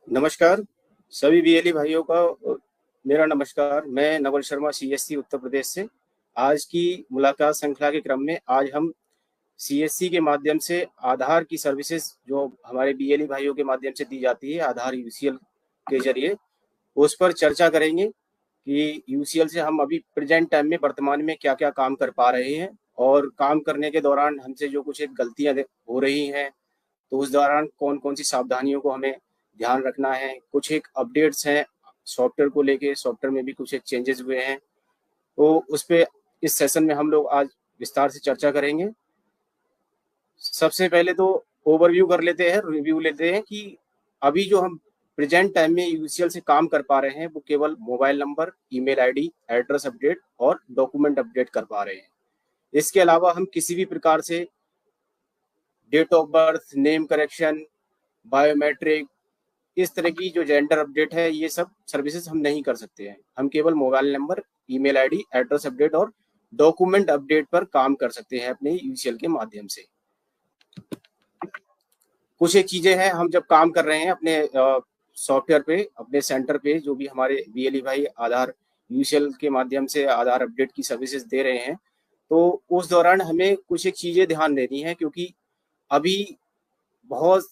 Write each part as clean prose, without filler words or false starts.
नमस्कार सभी बीएलई भाइयों का। मेरा नमस्कार। मैं नवल शर्मा सीएससी उत्तर प्रदेश से। आज की मुलाकात श्रृंखला के क्रम में आज हम सीएससी के माध्यम से आधार की सर्विसेज जो हमारे बीएलई भाइयों के माध्यम से दी जाती है आधार यूसीएल के जरिए, उस पर चर्चा करेंगे कि यूसीएल से हम अभी प्रेजेंट टाइम में वर्तमान में क्या क्या काम कर पा रहे हैं और काम करने के दौरान हमसे जो कुछ एक गलतियां हो रही हैं, तो उस दौरान कौन कौन सी सावधानियों को हमें ध्यान रखना है। कुछ एक अपडेट्स हैं सॉफ्टवेयर को लेके, सॉफ्टवेयर में भी कुछ एक चेंजेस हुए हैं, तो उस पे इस सेशन में हम लोग आज विस्तार से चर्चा करेंगे। सबसे पहले तो ओवरव्यू कर लेते हैं, रिव्यू लेते हैं कि अभी जो हम प्रेजेंट टाइम में यूसीएल से काम कर पा रहे हैं वो केवल mobile number, email ID, address update और डॉक्यूमेंट अपडेट कर पा रहे हैं। इसके अलावा हम किसी भी प्रकार से date of birth, name correction, biometric, इस तरह की जो जेंडर अपडेट है, ये सब सर्विसेज हम नहीं कर सकते हैं। हम केवल mobile number, email ID, address update और डॉक्यूमेंट अपडेट पर काम कर सकते हैं अपने यूसीएल के माध्यम से। कुछ एक चीजें हैं, हम जब काम कर रहे हैं अपने सॉफ्टवेयर पे, अपने सेंटर पे, जो भी हमारे बीएलई भाई आधार यूसीएल के माध्यम से आधार अपडेट की सर्विसेज दे रहे हैं, तो उस दौरान हमें कुछ एक चीजें ध्यान देनी है, क्योंकि अभी बहुत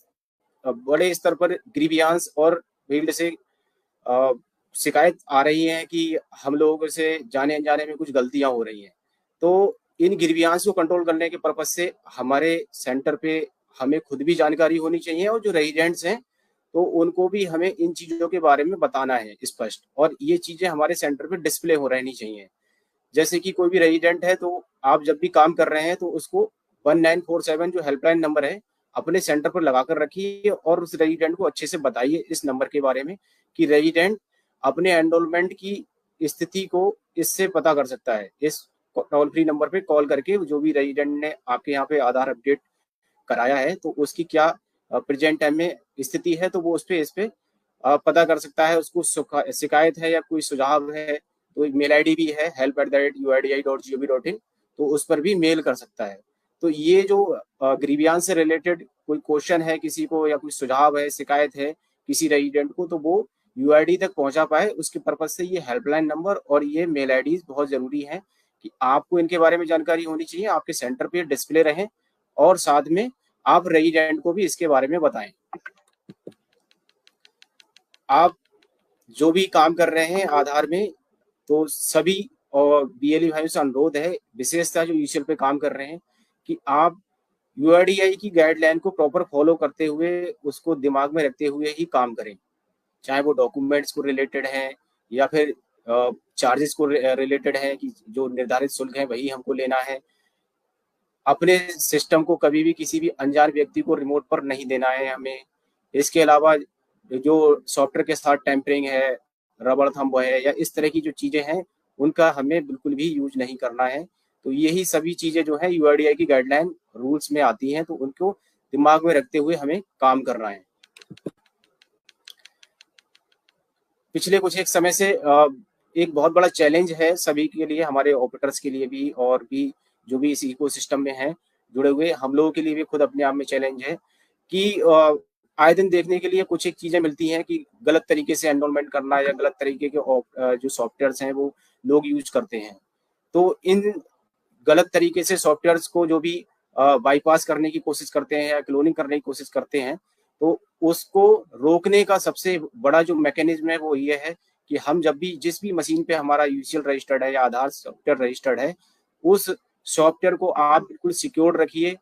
बड़े स्तर पर ग्रीवियांस और फील्ड से अ, शिकायत आ रही है कि हम लोगों से जाने अनजाने में कुछ गलतियां हो रही हैं। तो इन ग्रीवियांस को कंट्रोल करने के पर्पज से हमारे सेंटर पे हमें खुद भी जानकारी होनी चाहिए और जो रेजिडेंट्स हैं तो उनको भी हमें इन चीज़ों के बारे में बताना है स्पष्ट, और ये चीज़ें हमारे सेंटर पे डिस्प्ले हो रहनी चाहिए। जैसे कि कोई भी रेजिडेंट है तो आप जब भी काम कर रहे हैं तो उसको 1947 जो हेल्पलाइन नंबर है अपने सेंटर पर लगा कर रखिए और उस रेजिडेंट को अच्छे से बताइए इस नंबर के बारे में कि रेजिडेंट अपने एनरोलमेंट की स्थिति को इससे पता कर सकता है। इस टोल फ्री नंबर पे कॉल करके जो भी रेजिडेंट ने आपके यहाँ पे आधार अपडेट कराया है तो उसकी क्या प्रेजेंट टाइम में स्थिति है, तो वो इस पे पता कर सकता है। उसको शिकायत है या कोई सुझाव है तो मेल आईडी भी है help@uidi.gov.in, तो उस पर भी मेल कर सकता है। तो ये जो ग्रीवियांस से रिलेटेड कोई क्वेश्चन है किसी को या कोई सुझाव है, शिकायत है किसी रेजिडेंट को, तो वो यूआईडी तक पहुंचा पाए उसके पर्पज से ये हेल्पलाइन नंबर और ये मेल आईडी बहुत जरूरी है कि आपको इनके बारे में जानकारी होनी चाहिए, आपके सेंटर पे डिस्प्ले रहें और साथ में आप रेजिडेंट को भी इसके बारे में बताएं। आप जो भी काम कर रहे हैं आधार में, तो सभी और बीएलई भाइयों से अनुरोध है, विशेषता जो यूसीएल पे काम कर रहे हैं, कि आप यूआईडीआई की गाइडलाइन को प्रॉपर फॉलो करते हुए उसको दिमाग में रखते हुए ही काम करें, चाहे वो डॉक्यूमेंट्स को रिलेटेड है या फिर चार्जेस को रिलेटेड है कि जो निर्धारित शुल्क है वही हमको लेना है। अपने सिस्टम को कभी भी किसी भी अनजान व्यक्ति को रिमोट पर नहीं देना है हमें। इसके अलावा जो सॉफ्टवेयर के साथ टैंपरिंग है, रबड़ थंब है या इस तरह की जो चीज़ें हैं, उनका हमें बिल्कुल भी यूज नहीं करना है। तो यही सभी चीज़ें जो है यूआईडीआई की गाइडलाइन रूल्स में आती हैं, तो उनको दिमाग में रखते हुए हमें काम करना है। पिछले कुछ एक समय से एक बहुत बड़ा चैलेंज है सभी के लिए, हमारे ऑपरेटर्स के लिए भी और भी जो भी इस इकोसिस्टम में हैं जुड़े हुए, हम लोगों के लिए भी खुद अपने आप में चैलेंज है कि आए दिन देखने के लिए कुछ एक चीज़ें मिलती हैं कि गलत तरीके से एनरोलमेंट करना या गलत तरीके के जो सॉफ्टवेयर्स हैं वो लोग यूज करते हैं। तो इन गलत तरीके से सॉफ्टवेयर्स को जो भी बाईपास करने की कोशिश करते हैं या क्लोनिंग करने की कोशिश करते हैं, तो उसको रोकने का सबसे बड़ा जो मैकेनिज्म है वो ये है कि हम जब भी जिस भी मशीन पे हमारा यूसीएल रजिस्टर्ड है या आधार सॉफ्टवेयर रजिस्टर्ड है, उस सॉफ्टवेयर को आप बिल्कुल सिक्योर रखिए।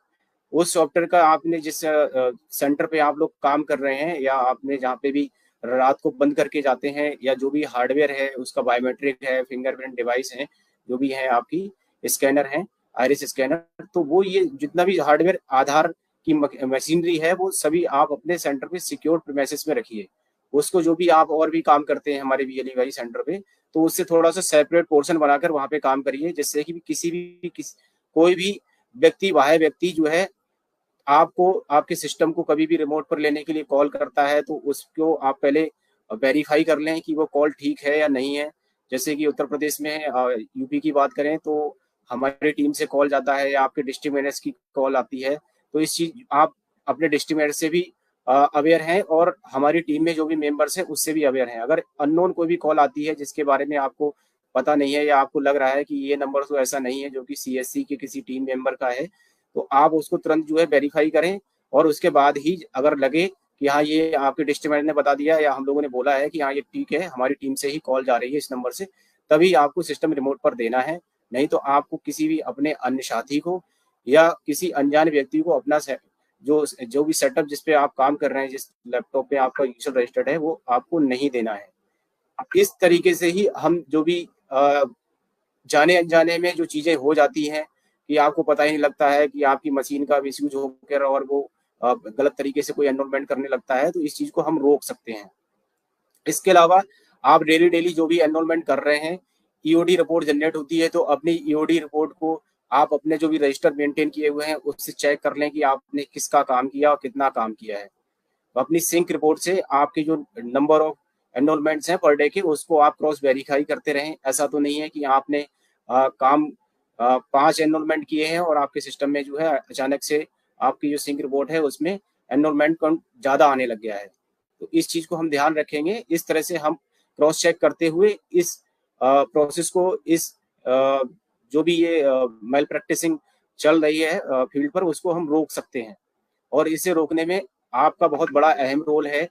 उस सॉफ्टवेयर का आपने जिस सेंटर पे आप लोग काम कर रहे हैं या आपने जहाँ पे भी रात को बंद करके जाते हैं, या जो भी हार्डवेयर है उसका बायोमेट्रिक है, फिंगरप्रिंट डिवाइस है, जो भी है आपकी स्कैनर है, आइरिस स्कैनर, तो वो ये जितना भी हार्डवेयर आधार की मशीनरी है वो सभी आप अपने सेंटर पे सिक्योर प्रीमाइसेस में रखिए। उसको जो भी आप और भी काम करते हैं हमारे बीएलई सेंटर पे, तो उससे थोड़ा सा सेपरेट पोर्शन बनाकर वहां पे काम करिए, जिससे कि कोई भी व्यक्ति, बाह्य व्यक्ति जो है आपको आपके सिस्टम को कभी भी रिमोट पर लेने के लिए कॉल करता है तो उसको आप पहले वेरीफाई कर लें कि वो कॉल ठीक है या नहीं है। जैसे कि उत्तर प्रदेश में यूपी की बात करें तो हमारी टीम से कॉल जाता है या आपके डिस्ट्रिक्ट मैनेजर की कॉल आती है, तो इस चीज आप अपने डिस्ट्रिक्ट मैनेजर से भी अवेयर हैं और हमारी टीम में जो भी मेंबर्स हैं उससे भी अवेयर हैं। अगर अननोन कोई भी कॉल आती है जिसके बारे में आपको पता नहीं है या आपको लग रहा है कि ये नंबर तो ऐसा नहीं है जो कि सीएससी के किसी टीम मेंबर का है, तो आप उसको तुरंत जो है वेरीफाई करें और उसके बाद ही अगर लगे कि हाँ ये आपके डिस्ट्रिक्ट मैनेजर ने बता दिया या हम लोगों ने बोला है कि हाँ ये ठीक है, हमारी टीम से ही कॉल जा रही है इस नंबर से, तभी आपको सिस्टम रिमोट पर देना है। नहीं तो आपको किसी भी अपने अन्य साथी को या किसी अनजान व्यक्ति को अपना जो भी सेटअप जिस पे आप काम कर रहे हैं, जिस लैपटॉप पे आपका यूजर रजिस्टर्ड है, वो आपको नहीं देना है। इस तरीके से ही हम जो भी जाने अनजाने में जो चीजें हो जाती हैं कि आपको पता ही नहीं लगता है कि आपकी मशीन का मिसयूज होकर और वो गलत तरीके से कोई एनरोलमेंट करने लगता है, तो इस चीज को हम रोक सकते हैं। इसके अलावा आप डेली डेली जो भी एनरोलमेंट कर रहे हैं, ईओडी रिपोर्ट जनरेट होती है, तो अपनी ईओडी रिपोर्ट को आप अपने जो भी रजिस्टर मेंटेन किए हुए हैं उससे चेक कर लें कि आपने किसका काम किया और कितना काम किया है। तो अपनी सिंक रिपोर्ट से आपके जो नंबर ऑफ एनरोलमेंट्स हैं पर डे के, उसको आप क्रॉस वेरीफाई करते रहें। ऐसा तो नहीं है कि आपने काम 5 एनरोलमेंट किए हैं और आपके सिस्टम में जो है अचानक से आपकी जो सिंक रिपोर्ट है उसमें एनरोलमेंट काउंट ज़्यादा आने लग गया है। तो इस चीज़ को हम ध्यान रखेंगे। इस तरह से हम क्रॉस चेक करते हुए इस प्रोसेस को, इस जो भी ये मेल प्रैक्टिसिंग चल रही है फील्ड पर, उसको हम रोक सकते हैं। और इसे रोकने में आपका बहुत बड़ा अहम रोल है,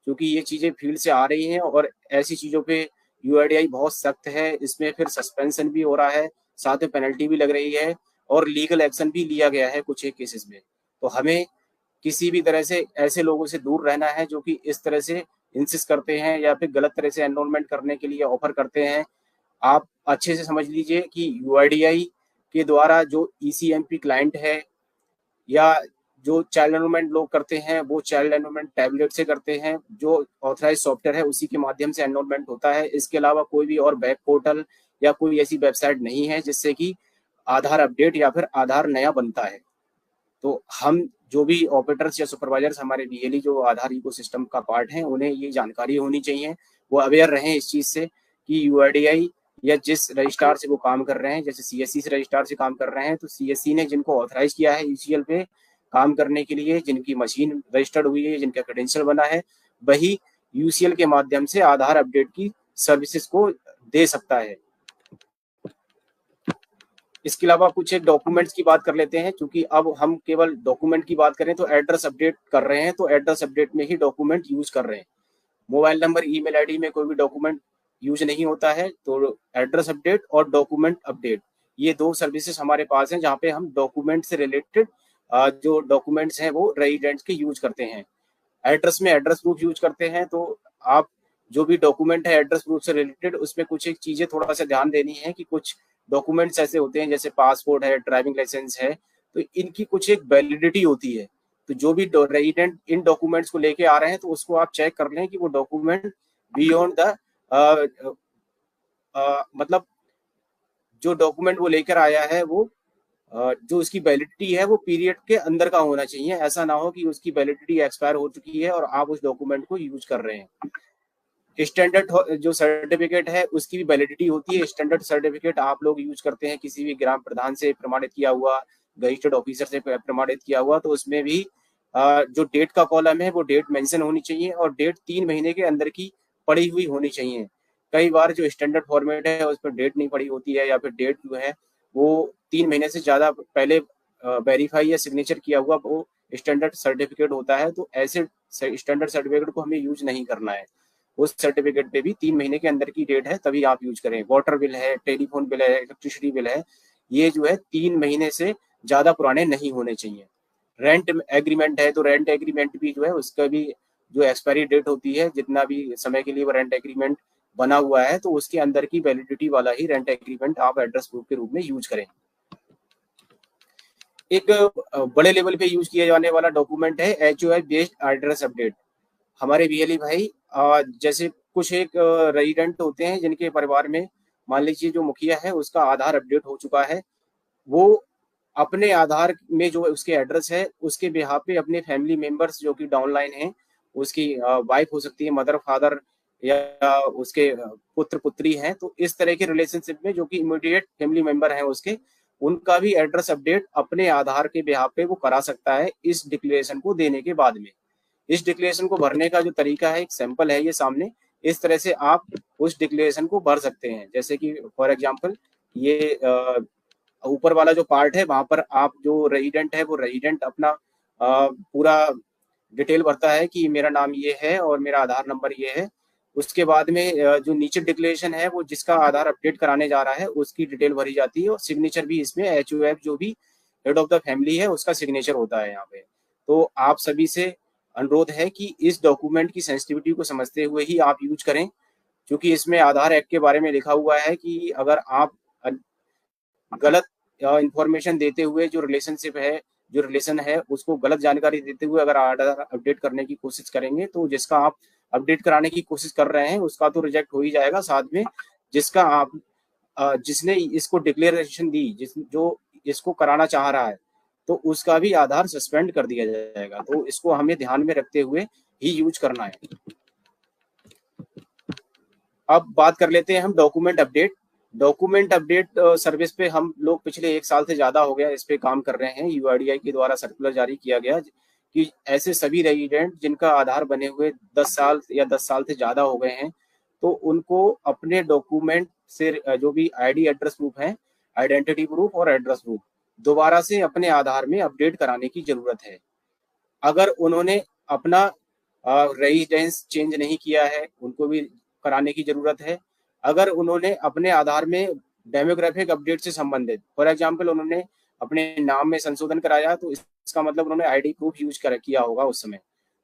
क्योंकि ये चीज़ें फील्ड से आ रही हैं और ऐसी चीज़ों पे यूआईडीआई बहुत सख्त है। इसमें फिर सस्पेंशन भी हो रहा है, साथ में पेनल्टी भी लग रही है और लीगल एक्शन भी लिया गया है कुछ एक केसेस में। तो हमें किसी भी तरह से ऐसे लोगों से दूर रहना है जो कि इस तरह से इंसिस्ट करते हैं या फिर गलत तरह से एनरोलमेंट करने के लिए ऑफर करते हैं। आप अच्छे से समझ लीजिए कि यूआईडीआई के द्वारा जो ईसीएमपी क्लाइंट है या जो चाइल्ड एनरोलमेंट लोग करते हैं, वो चाइल्ड एनरोलमेंट टैबलेट से करते हैं। जो ऑथराइज सॉफ्टवेयर है उसी के माध्यम से एनरोलमेंट होता है। इसके अलावा कोई भी और वेब पोर्टल या कोई ऐसी वेबसाइट नहीं है जिससे कि आधार अपडेट या फिर आधार नया बनता है। तो हम जो भी ऑपरेटर्स या सुपरवाइजर्स हमारे बीएलई जो आधार इकोसिस्टम का पार्ट हैं, उन्हें ये जानकारी होनी चाहिए, वो अवेयर रहें इस चीज़ से कि यूआईडीआई या जिस रजिस्ट्रार से वो काम कर रहे हैं, जैसे सीएससी से रजिस्ट्रार से काम कर रहे हैं, तो सीएससी ने जिनको ऑथराइज किया है यूसीएल पे काम करने के लिए, जिनकी मशीन रजिस्टर्ड हुई है, जिनका क्रेडेंशियल बना है, वही यूसीएल के माध्यम से आधार अपडेट की सर्विसेज को दे सकता है। इसके अलावा कुछ एक डॉक्यूमेंट्स की बात कर लेते हैं, क्योंकि अब हम केवल डॉक्यूमेंट की बात करें तो एड्रेस अपडेट कर रहे हैं, तो एड्रेस अपडेट में ही डॉक्यूमेंट यूज कर रहे हैं। मोबाइल नंबर, ईमेल आईडी में कोई भी डॉक्यूमेंट यूज नहीं होता है। तो एड्रेस अपडेट और डॉक्यूमेंट अपडेट, ये 2 सर्विसेज हमारे पास हैं जहाँ पे हम डॉक्यूमेंट से रिलेटेड जो डॉक्यूमेंट्स हैं वो रेजिडेंट्स के यूज करते हैं। एड्रेस में एड्रेस प्रूफ यूज करते हैं, तो आप जो भी डॉक्यूमेंट है एड्रेस प्रूफ से रिलेटेड, उसमें कुछ एक चीजें थोड़ा सा ध्यान देनी है कि कुछ डॉक्यूमेंट्स ऐसे होते हैं जैसे पासपोर्ट है, ड्राइविंग लाइसेंस है, तो इनकी कुछ एक वैलिडिटी होती है। तो जो भी रेजिडेंट इन डॉक्यूमेंट्स को लेके आ रहे हैं, तो उसको आप चेक कर लें कि वो डॉक्यूमेंट बियॉन्ड द मतलब जो डॉक्यूमेंट वो लेकर आया है वो जो उसकी वैलिडिटी है वो पीरियड के अंदर का होना चाहिए। ऐसा ना हो कि उसकी वैलिडिटी एक्सपायर हो चुकी है और आप उस डॉक्यूमेंट को यूज कर रहे हैं। स्टैंडर्ड जो सर्टिफिकेट है उसकी भी वैलिडिटी होती है। स्टैंडर्ड सर्टिफिकेट आप लोग यूज करते हैं किसी भी ग्राम प्रधान से प्रमाणित किया हुआ, गजिस्टर्ड ऑफिसर से प्रमाणित किया हुआ, तो उसमें भी जो डेट का कॉलम है वो डेट मेंशन होनी चाहिए और डेट 3 महीने के अंदर की पड़ी हुई होनी चाहिए। कई बार जो स्टैंडर्ड फॉर्मेट है उस पर डेट नहीं पड़ी होती है या फिर डेट जो है वो 3 महीने से ज्यादा पहले वेरीफाई या सिग्नेचर किया हुआ वो स्टैंडर्ड सर्टिफिकेट होता है। तो ऐसे स्टैंडर्ड सर्टिफिकेट को हमें यूज नहीं करना है। उस सर्टिफिकेट पे भी 3 महीने के अंदर की डेट है तभी आप यूज करें। वाटर बिल है, टेलीफोन बिल है, इलेक्ट्रिसिटी बिल है, ये जो है 3 महीने से ज्यादा पुराने नहीं होने चाहिए। रेंट एग्रीमेंट है तो रेंट एग्रीमेंट भी जो है उसका भी जो एक्सपायरी डेट होती है, जितना भी समय के लिए वो रेंट एग्रीमेंट बना हुआ है, तो उसके अंदर की वैलिडिटी वाला ही रेंट एग्रीमेंट आप एड्रेस प्रूफ के रूप में यूज करें। एक बड़े लेवल पे यूज किया जाने वाला डॉक्यूमेंट है एचओआई बेस्ड एड्रेस अपडेट। हमारे बीएलई भाई जैसे कुछ एक रेजिडेंट होते हैं जिनके परिवार में मान लीजिए जो मुखिया है उसका आधार अपडेट हो चुका है, वो अपने आधार में जो उसके एड्रेस है उसके बिहाफ पे अपने फैमिली मेंबर्स जो कि डाउनलाइन हैं, उसकी वाइफ हो सकती है, मदर फादर या उसके पुत्र पुत्री हैं, तो इस तरह के रिलेशनशिप में जो कि इमीडिएट फैमिली मेंबर हैं उसके, उनका भी एड्रेस अपडेट अपने आधार के बिहाफ पे वो करा सकता है इस डिक्लेरेशन को देने के बाद में। इस डिक्लेरेशन को भरने का जो तरीका है, एक सैंपल है ये सामने, इस तरह से आप उस डिक्लेरेशन को भर सकते हैं। जैसे कि फॉर एग्जांपल ये ऊपर वाला जो पार्ट है वहां पर आप जो रेजिडेंट है वो रेजिडेंट अपना पूरा डिटेल भरता है कि मेरा नाम ये है और मेरा आधार नंबर ये है। उसके बाद में जो नीचे डिक्लेरेशन है वो जिसका आधार अपडेट कराने जा रहा है उसकी डिटेल भरी जाती है, और सिग्नेचर भी इसमें HOF जो भी हेड ऑफ द फैमिली है उसका सिग्नेचर होता है यहाँ पे। तो आप सभी से अनुरोध है कि इस डॉक्यूमेंट की सेंसिटिविटी को समझते हुए ही आप यूज करें, क्योंकि इसमें आधार एक्ट के बारे में लिखा हुआ है कि अगर आप गलत इंफॉर्मेशन देते हुए जो रिलेशनशिप है, जो रिलेशन है उसको गलत जानकारी देते हुए अगर आधार अपडेट करने की कोशिश करेंगे तो जिसका आप अपडेट कराने की कोशिश कर रहे हैं उसका तो रिजेक्ट हो ही जाएगा, साथ में जिसका आप जिसने इसको डिक्लेरेशन दी, जो इसको कराना चाह रहा है तो उसका भी आधार सस्पेंड कर दिया जाएगा। तो इसको हमें ध्यान में रखते हुए ही यूज करना है। अब बात कर लेते हैं हम document update. Document update service पे हम लोग पिछले 1 साल से ज्यादा हो गया इस पे काम कर रहे हैं। UIDAI के द्वारा सर्कुलर जारी किया गया कि ऐसे सभी रेजिडेंट जिनका आधार बने हुए 10 साल या 10 साल से ज्यादा हो गए हैं तो उनको अपने डॉक्यूमेंट से जो भी ID एड्रेस प्रूफ है, आइडेंटिटी प्रूफ और एड्रेस प्रूफ दोबारा से अपने आधार में अपडेट कराने की जरूरत है। अगर उन्होंने अपना रेजिडेंस चेंज नहीं किया है उनको भी कराने की जरूरत है। अगर उन्होंने अपने आधार में डेमोग्राफिक अपडेट से संबंधित, फॉर एग्जांपल उन्होंने अपने नाम में संशोधन कराया तो इसका मतलब उन्होंने ID प्रूफ यूज किया होगा, उस समय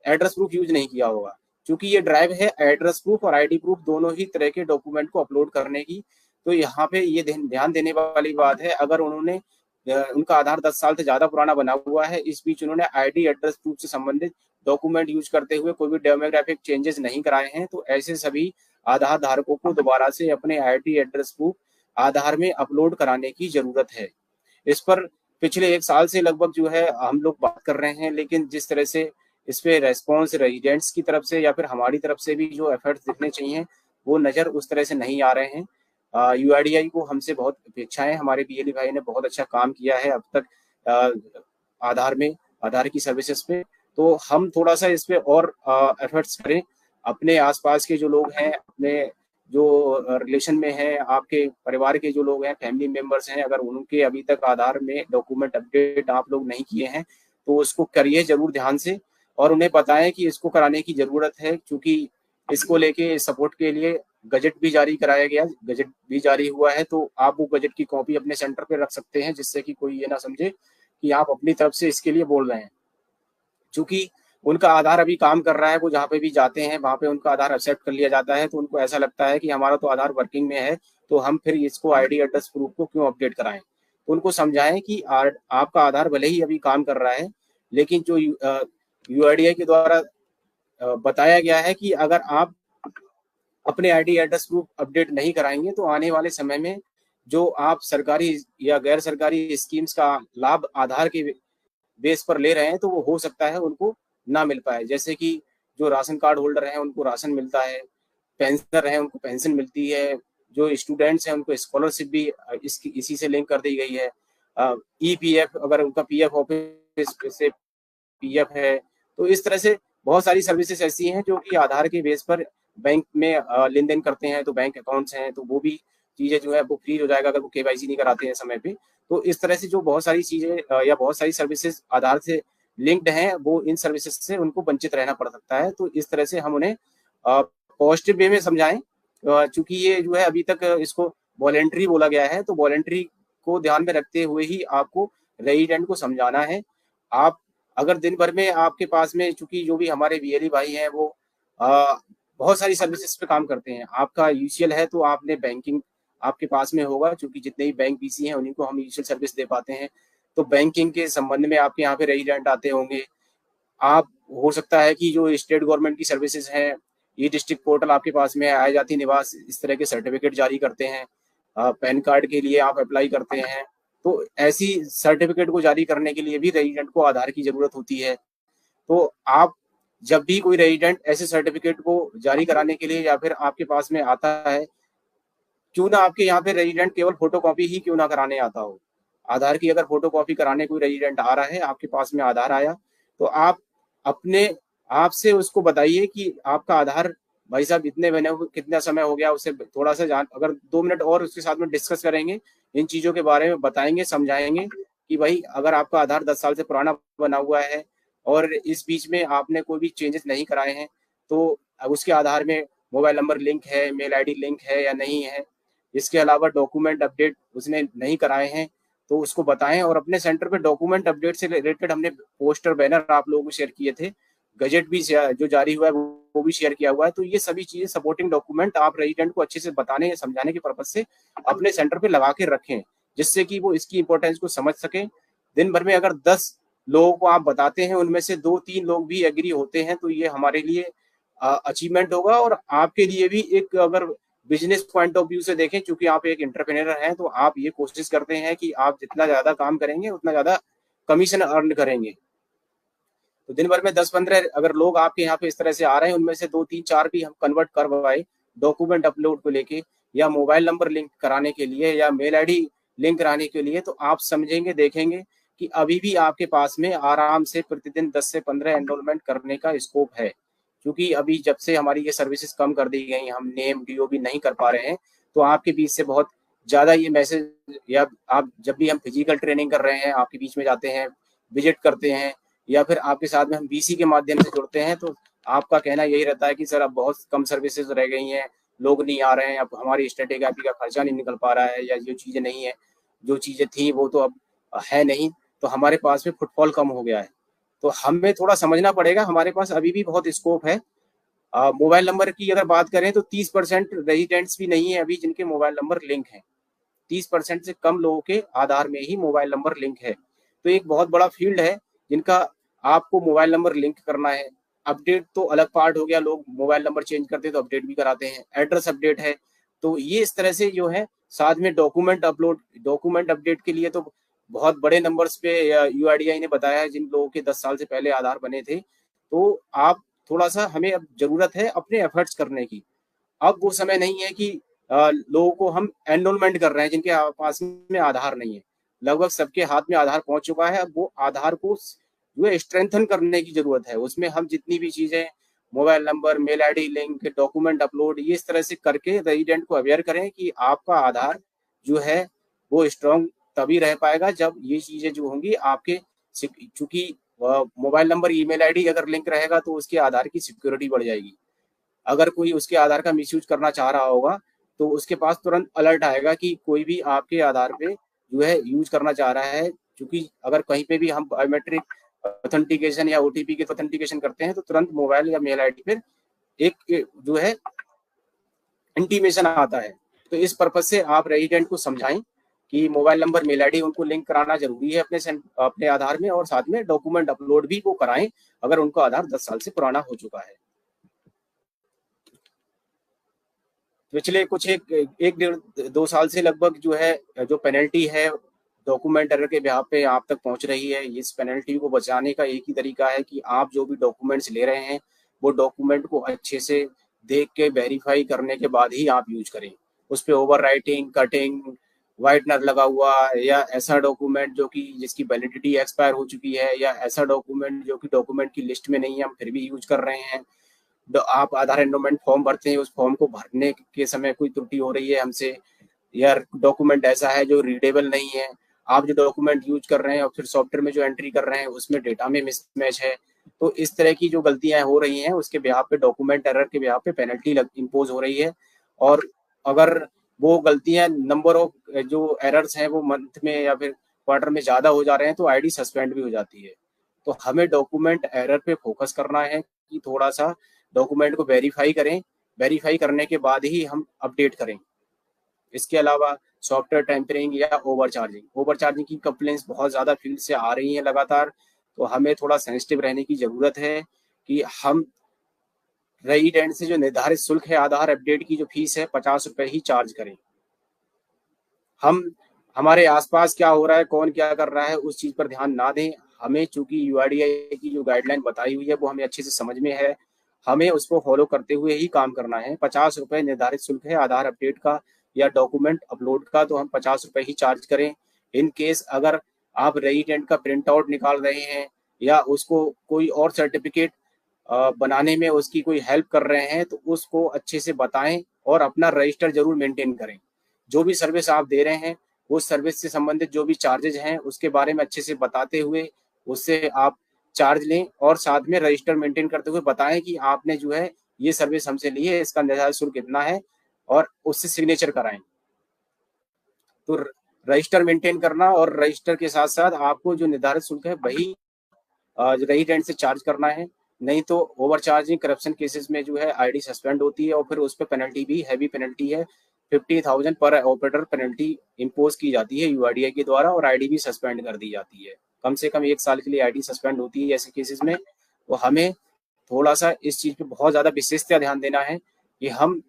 एड्रेस प्रूफ यूज नहीं किया होगा। क्योंकि ये ड्राइव है एड्रेस प्रूफ और ID प्रूफ दोनों ही तरह के डॉक्यूमेंट को अपलोड करने की। तो यहाँ पे ये ध्यान देने वाली बात है, अगर उन्होंने उनका आधार 10 साल से ज्यादा पुराना बना हुआ है, इस बीच उन्होंने ID एड्रेस प्रूफ से संबंधित डॉक्यूमेंट यूज करते हुए कोई भी डेमोग्राफिक चेंजेस नहीं कराए हैं, तो ऐसे सभी आधार धारकों को दोबारा से अपने ID एड्रेस प्रूफ आधार में अपलोड कराने की जरूरत है। इस पर पिछले 1 साल से लगभग जो है हम लोग बात कर रहे हैं, लेकिन जिस तरह से इस पे रेस्पॉन्स रेजिडेंट्स की तरफ से या फिर हमारी तरफ से भी जो एफर्ट्स दिखने चाहिए वो नजर उस तरह से नहीं आ रहे हैं। UIDAI को हमसे बहुत अपेक्षाएं, हमारे BLE भाई ने बहुत अच्छा काम किया है अब तक आधार की सर्विसेज पे। तो हम थोड़ा सा इस पे और एफर्ट्स करें। अपने आसपास के जो लोग हैं, अपने जो रिलेशन में हैं, आपके परिवार के जो लोग हैं, फैमिली मेंबर्स हैं, अगर उनके अभी तक आधार में डॉक्यूमेंट अपडेट आप लोग नहीं किए हैं तो उसको करिए जरूर ध्यान से, और उन्हें बताएं कि इसको कराने की जरूरत है। क्योंकि इसको लेके सपोर्ट के लिए गजट भी जारी कराया गया, गजट भी जारी हुआ है, तो आप वो गजट की कॉपी अपने सेंटर पे रख सकते हैं, जिससे कि कोई ये ना समझे कि आप अपनी तरफ से इसके लिए बोल रहे हैं। चूंकि उनका आधार अभी काम कर रहा है, वो जहाँ पे भी जाते हैं वहां पे उनका आधार एक्सेप्ट कर लिया जाता है, तो उनको ऐसा लगता है कि हमारा तो आधार वर्किंग में है तो हम फिर इसको ID एड्रेस प्रूफ को क्यों अपडेट कराएं। तो उनको समझाएं कि आपका आधार भले ही अभी काम कर रहा है, लेकिन जो UIDAI के द्वारा बताया गया है कि अगर आप अपने ID एड्रेस प्रूफ अपडेट नहीं कराएंगे तो आने वाले समय में जो आप सरकारी या गैर सरकारी स्कीम्स का लाभ आधार के बेस पर ले रहे हैं तो वो हो सकता है उनको ना मिल पाए। जैसे कि जो राशन कार्ड होल्डर हैं उनको राशन मिलता है, पेंशनर हैं उनको पेंशन मिलती है, जो स्टूडेंट्स हैं उनको स्कॉलरशिप भी इसी से लिंक कर दी गई है। EPF अगर उनका PF ऑफिस से PF है, तो इस तरह से बहुत सारी सर्विसेज ऐसी हैं जो कि आधार के बेस पर बैंक में लेन देन करते हैं, तो बैंक अकाउंट्स हैं तो वो भी चीजें जो है वो फ्रीज हो जाएगा अगर वो KYC नहीं कराते हैं समय पे। तो इस तरह से जो बहुत सारी चीजें या बहुत सारी सर्विसेज आधार से लिंक्ड हैं वो इन सर्विसेज से उनको वंचित रहना पड़ सकता है। तो इस तरह से हम उन्हें पॉजिटिव वे में समझाएं। चूंकि ये जो है अभी तक इसको वॉलेंट्री बोला गया है, तो वॉलेंट्री को ध्यान में रखते हुए ही आपको रेजिडेंट को समझाना है। आप अगर दिन भर में आपके पास में, चूंकि जो भी हमारे BLE भाई हैं वो बहुत सारी सर्विसेज पे काम करते हैं, आपका UCL है तो आपने बैंकिंग आपके पास में होगा, क्योंकि जितने ही बैंक BC हैं उन्हीं को हम UCL सर्विस दे पाते हैं। तो बैंकिंग के संबंध में आपके यहाँ पे रेजिडेंट आते होंगे। आप हो सकता है कि जो स्टेट गवर्नमेंट की सर्विसेज हैं, E-डिस्ट्रिक्ट पोर्टल आपके पास में, आय जाति निवास इस तरह के सर्टिफिकेट जारी करते हैं, पैन कार्ड के लिए आप अप्लाई करते हैं, तो ऐसी सर्टिफिकेट को जारी करने के लिए भी रेजिडेंट को आधार की जरूरत होती है। तो आप जब भी कोई रेजिडेंट ऐसे सर्टिफिकेट को जारी कराने के लिए या फिर आपके पास में आता है, क्यों ना आपके यहाँ पे रेजिडेंट केवल फोटोकॉपी ही क्यों ना कराने आता हो, आधार की अगर फोटोकॉपी कराने कोई रेजिडेंट आ रहा है, आपके पास में आधार आया, तो आप अपने आपसे उसको बताइए कि आपका आधार भाई साहब इतने बने हुए कितना समय हो गया, उसे थोड़ा सा जान, अगर 2 मिनट और उसके साथ में डिस्कस करेंगे, इन चीजों के बारे में बताएंगे, समझाएंगे कि भाई अगर आपका आधार 10 साल से पुराना बना हुआ है और इस बीच में आपने कोई भी चेंजेस नहीं कराए हैं, तो अब उसके आधार में मोबाइल नंबर लिंक है, मेल आईडी लिंक है या नहीं है, इसके अलावा डॉक्यूमेंट अपडेट उसने नहीं कराए हैं, तो उसको बताएं। और अपने सेंटर पे डॉक्यूमेंट अपडेट से रिलेटेड हमने पोस्टर बैनर आप लोगों को शेयर किए थे, गजट भी जो जारी हुआ है वो भी शेयर किया हुआ है। तो ये सभी चीजें सपोर्टिंग डॉक्यूमेंट आप रेजिडेंट को अच्छे से बताने या समझाने के पर्पज से अपने सेंटर पे लगा के रखें, जिससे कि वो इसकी इंपॉर्टेंस को समझ सके। दिन भर में अगर 10 लोगों को आप बताते हैं, उनमें से 2-3 लोग भी एग्री होते हैं, तो ये हमारे लिए अचीवमेंट होगा। और आपके लिए भी एक, अगर बिजनेस पॉइंट ऑफ व्यू से देखें, चूंकि आप एक एंटरप्रेन्योर हैं, तो आप ये कोशिश करते हैं कि आप जितना ज्यादा काम करेंगे उतना ज्यादा कमीशन अर्न करेंगे। तो दिन भर में 10-15 अगर लोग आपके यहाँ पे इस तरह से आ रहे हैं, उनमें से 2-3-4 भी हम कन्वर्ट करवाए डॉक्यूमेंट अपलोड को लेके, या मोबाइल नंबर लिंक कराने के लिए, या मेल आईडी लिंक कराने के लिए, तो आप समझेंगे, देखेंगे कि अभी भी आपके पास में आराम से प्रतिदिन 10 से 15 एनरोलमेंट करने का स्कोप है। क्योंकि अभी जब से हमारी ये सर्विसेज कम कर दी गई, हम नेम डीओबी नहीं कर पा रहे हैं, तो आपके बीच से बहुत ज्यादा ये मैसेज, या आप जब भी हम फिजिकल ट्रेनिंग कर रहे हैं, आपके बीच में जाते हैं, विजिट करते हैं, या फिर आपके साथ में हम बीसी के माध्यम से जुड़ते हैं, तो आपका कहना यही रहता है कि सर अब बहुत कम सर्विसेज रह गई हैं, लोग नहीं आ रहे हैं, अब हमारी स्ट्रेटेगी का खर्चा नहीं निकल पा रहा है, या जो चीजें नहीं है, जो चीजें थी वो तो अब है नहीं, तो हमारे पास में फुटफॉल कम हो गया है। तो हमें थोड़ा समझना पड़ेगा, हमारे पास अभी भी बहुत स्कोप है। मोबाइल नंबर की अगर बात करें तो 30% रेजिडेंट्स भी नहीं है अभी जिनके मोबाइल नंबर लिंक हैं। 30% से कम लोगों के आधार में ही मोबाइल नंबर लिंक है। तो एक बहुत बड़ा फील्ड है जिनका आपको मोबाइल नंबर लिंक करना है। अपडेट तो अलग पार्ट हो गया, लोग मोबाइल नंबर चेंज करते हैं तो अपडेट भी कराते हैं, एड्रेस अपडेट है, तो ये इस तरह से जो है। साथ में डॉक्यूमेंट अपलोड, डॉक्यूमेंट अपडेट के लिए तो बहुत बड़े नंबर्स पे यूआईडीआई ने बताया है, जिन लोगों के 10 साल से पहले आधार बने थे, तो आप थोड़ा सा, हमें अब जरूरत है अपने एफर्ट्स करने की। अब वो समय नहीं है कि लोगों को हम एनरोलमेंट कर रहे हैं जिनके पास में आधार नहीं है। लगभग सबके हाथ में आधार पहुंच चुका है। अब वो आधार को जो है स्ट्रेंथन करने की जरूरत है। उसमें हम जितनी भी चीजें, mobile number, mail ID link, document upload, ये इस तरह से करके रेजिडेंट को अवेयर करें कि आपका आधार जो है वो स्ट्रांग तभी रह पाएगा जब ये चीजें जो होंगी आपके, चूंकि मोबाइल नंबर, ईमेल आईडी अगर लिंक रहेगा तो उसके आधार की सिक्योरिटी बढ़ जाएगी। अगर कोई उसके आधार का मिसयूज करना चाह रहा होगा तो उसके पास तुरंत अलर्ट आएगा कि कोई भी आपके आधार पे जो है यूज करना चाह रहा है। क्योंकि अगर कहीं पे भी हम बायोमेट्रिक ऑथेंटिकेशन या ओटीपी के ऑथेंटिकेशन करते हैं तो तुरंत मोबाइल या मेल आईडी पे एक जो है इंटीमेशन आता है। तो इस पर्पज से आप रेजिडेंट को समझाएं कि मोबाइल नंबर, मेल आईडी उनको लिंक कराना जरूरी है अपने आधार में, और साथ में डॉक्यूमेंट अपलोड भी वो कराएं अगर उनको आधार 10 साल से पुराना हो चुका है। पिछले कुछ 1-1.5-2 साल से लगभग जो है, जो पेनल्टी है डॉक्यूमेंट एरर के बिहाफ पे आप तक पहुंच रही है। इस पेनल्टी को बचाने का एक ही तरीका है कि आप जो भी डॉक्यूमेंट्स ले रहे हैं वो डॉक्यूमेंट को अच्छे से देख के वेरीफाई करने के बाद ही आप यूज करें। उस पर ओवर राइटिंग, कटिंग, वाइटनर लगा हुआ, या ऐसा डॉक्यूमेंट जो कि जिसकी वैलिडिटी एक्सपायर हो चुकी है, या ऐसा डॉक्यूमेंट जो कि डॉक्यूमेंट की लिस्ट में नहीं है हम फिर भी यूज कर रहे हैं। आप आधार एनरोलमेंट फॉर्म भरते हैं, उस फॉर्म को भरने के समय कोई त्रुटि हो रही है हमसे, या डॉक्यूमेंट ऐसा है जो रीडेबल नहीं है, आप जो डॉक्यूमेंट यूज कर रहे हैं और फिर सॉफ्टवेयर में जो एंट्री कर रहे हैं उसमें डेटा में मिसमैच है, तो इस तरह की जो गलतियां हो रही हैं उसके बिहाफ पे, डॉक्यूमेंट एरर के बिहाफ पे पेनल्टी इम्पोज हो रही है। और अगर वो गलतियां, नंबर ऑफ जो एरर्स हैं वो मंथ में या फिर क्वार्टर में ज्यादा हो जा रहे हैं तो आईडी सस्पेंड भी हो जाती है। तो हमें डॉक्यूमेंट एरर पे फोकस करना है कि थोड़ा सा डॉक्यूमेंट को वेरीफाई करें, वेरीफाई करने के बाद ही हम अपडेट करें। इसके अलावा सॉफ्टवेयर टेम्परिंग या ओवर चार्जिंग की कंप्लेंट्स बहुत ज़्यादा फील्ड से आ रही हैं लगातार, तो हमें थोड़ा सेंसिटिव रहने की ज़रूरत है कि हम रेजिडेंट से जो निर्धारित शुल्क है आधार अपडेट की जो फीस है 50 रुपये ही चार्ज करें। हम हमारे आसपास क्या हो रहा है, कौन क्या कर रहा है, उस चीज़ पर ध्यान ना दें। हमें चूंकि यूआईडीआई की जो गाइडलाइन बताई हुई है वो हमें अच्छे से समझ में है, हमें उसको फॉलो करते हुए ही काम करना है। 50 रुपये निर्धारित शुल्क है आधार अपडेट का या डॉक्यूमेंट अपलोड का, तो हम 50 रुपये ही चार्ज करें। इन केस अगर आप रेजिडेंट का प्रिंट आउट निकाल रहे हैं या उसको कोई और सर्टिफिकेट बनाने में उसकी कोई हेल्प कर रहे हैं तो उसको अच्छे से बताएं और अपना रजिस्टर जरूर मेंटेन करें। जो भी सर्विस आप दे रहे हैं उस सर्विस से संबंधित जो भी चार्जेज हैं उसके बारे में अच्छे से बताते हुए उससे आप चार्ज लें, और साथ में रजिस्टर मेंटेन करते हुए बताएं कि आपने जो है ये सर्विस हमसे ली है, इसका निर्धारित शुल्क कितना है, और उससे सिग्नेचर कराएं। तो रजिस्टर मेंटेन करना और रजिस्टर के साथ साथ आपको जो निर्धारित शुल्क है वही रेजिडेंट से चार्ज करना है। नहीं तो ओवर चार्जिंग करप्शन केसेस में जो है आईडी सस्पेंड होती है और फिर उस पर पेनल्टी भी हैवी पेनल्टी है, 50,000 पर ऑपरेटर पेनल्टी इम्पोज की जाती है यूआईडीआई के द्वारा, और आईडी भी सस्पेंड कर दी जाती है। कम से कम 1 साल के लिए आईडी सस्पेंड होती है ऐसे केसेस में। तो हमें थोड़ा सा इस चीज पे बहुत ज्यादा विशेषतः ध्यान देना है कि हम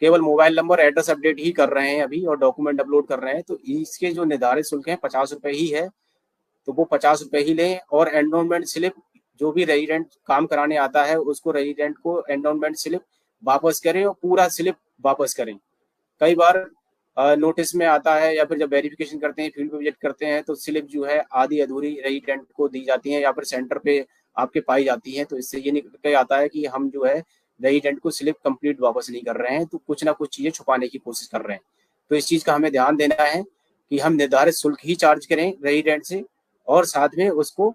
केवल मोबाइल नंबर एड्रेस अपडेट ही कर रहे हैं अभी और डॉक्यूमेंट अपलोड कर रहे हैं, तो इसके जो निर्धारित शुल्क है 50 रुपए ही है, तो वो 50 रुपए ही लें। और एंडोनमेंट स्लिप जो भी रेजिडेंट काम कराने आता है उसको रेजिडेंट को एंडोनमेंट स्लिप वापस करें और पूरा स्लिप वापस करें। कई बार नोटिस में आता है या फिर जब वेरिफिकेशन करते हैं, फील्ड पे विजिट करते हैं, तो स्लिप जो है आधी अधूरी रेजिडेंट को दी जाती है या फिर सेंटर पे आपके पाई जाती है। तो इससे ये निकल के आता है कि हम जो है रेजिडेंट को स्लिप कंप्लीट वापस नहीं कर रहे हैं, तो कुछ ना कुछ चीजें छुपाने की कोशिश कर रहे हैं। तो इस चीज का हमें ध्यान देना है कि हम निर्धारित शुल्क ही चार्ज करें रेजिडेंट से, और साथ में उसको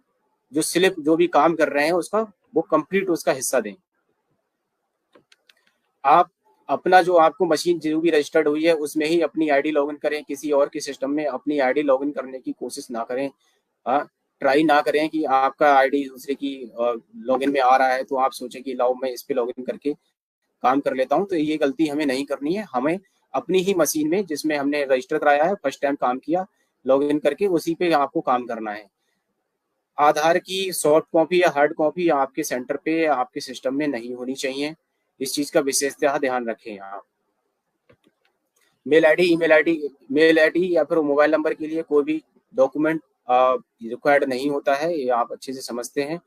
जो स्लिप जो भी काम कर रहे हैं उसका वो कंप्लीट उसका हिस्सा दें। आप अपना जो आपको मशीन जो भी रजिस्टर्ड हुई है उसमें ही अपनी आईडी लॉगिन करें, किसी और के सिस्टम में अपनी आईडी लॉगिन करने की कोशिश ना करें। ट्राई ना करें कि आपका आईडी दूसरे की लॉगिन में आ रहा है तो आप सोचें कि लाओ मैं इस पे लॉगिन करके काम कर लेता हूं। तो ये गलती हमें नहीं करनी है। हमें अपनी ही मशीन में जिसमें हमने रजिस्टर कराया है, फर्स्ट टाइम काम किया, लॉगिन करके उसी पे आपको काम करना है। आधार की सॉफ्ट कॉपी या हार्ड कॉपी आपके सेंटर पे आपके सिस्टम में नहीं होनी चाहिए। इस चीज का विशेषतः ध्यान रखें आप। मेल आईडी या फिर मोबाइल नंबर के लिए कोई भी डॉक्यूमेंट रिक्वायर्ड नहीं होता है, ये आप अच्छे से समझते हैं।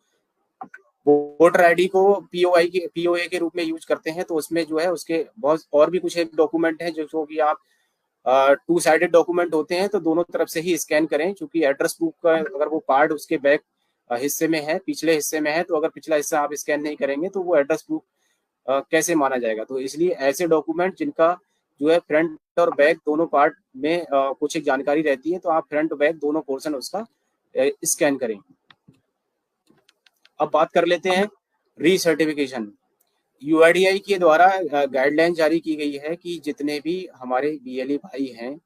वोटर आईडी को पीओए के रूप में यूज करते हैं, तो उसमें जो है उसके बहुत और भी कुछ डॉक्यूमेंट हैं जो कि आप 2 साइडेड डॉक्यूमेंट होते हैं, तो दोनों तरफ से ही स्कैन करें। क्योंकि एड्रेस प्रूफ का अगर वो पार्ट उसके बैक हिस्से में है, पिछले हिस्से में है, तो अगर पिछला हिस्सा आप स्कैन नहीं करेंगे तो वो एड्रेस प्रूफ कैसे माना जाएगा। तो इसलिए ऐसे डॉक्यूमेंट जिनका जो है फ्रंट और बैक दोनों पार्ट में कुछ एक जानकारी रहती है, तो आप फ्रंट और बैक दोनों पोर्शन उसका स्कैन करें। अब बात कर लेते हैं रीसर्टिफिकेशन। यूआईडीआई के द्वारा गाइडलाइन जारी की गई है कि जितने भी हमारे बीएलई भाई हैं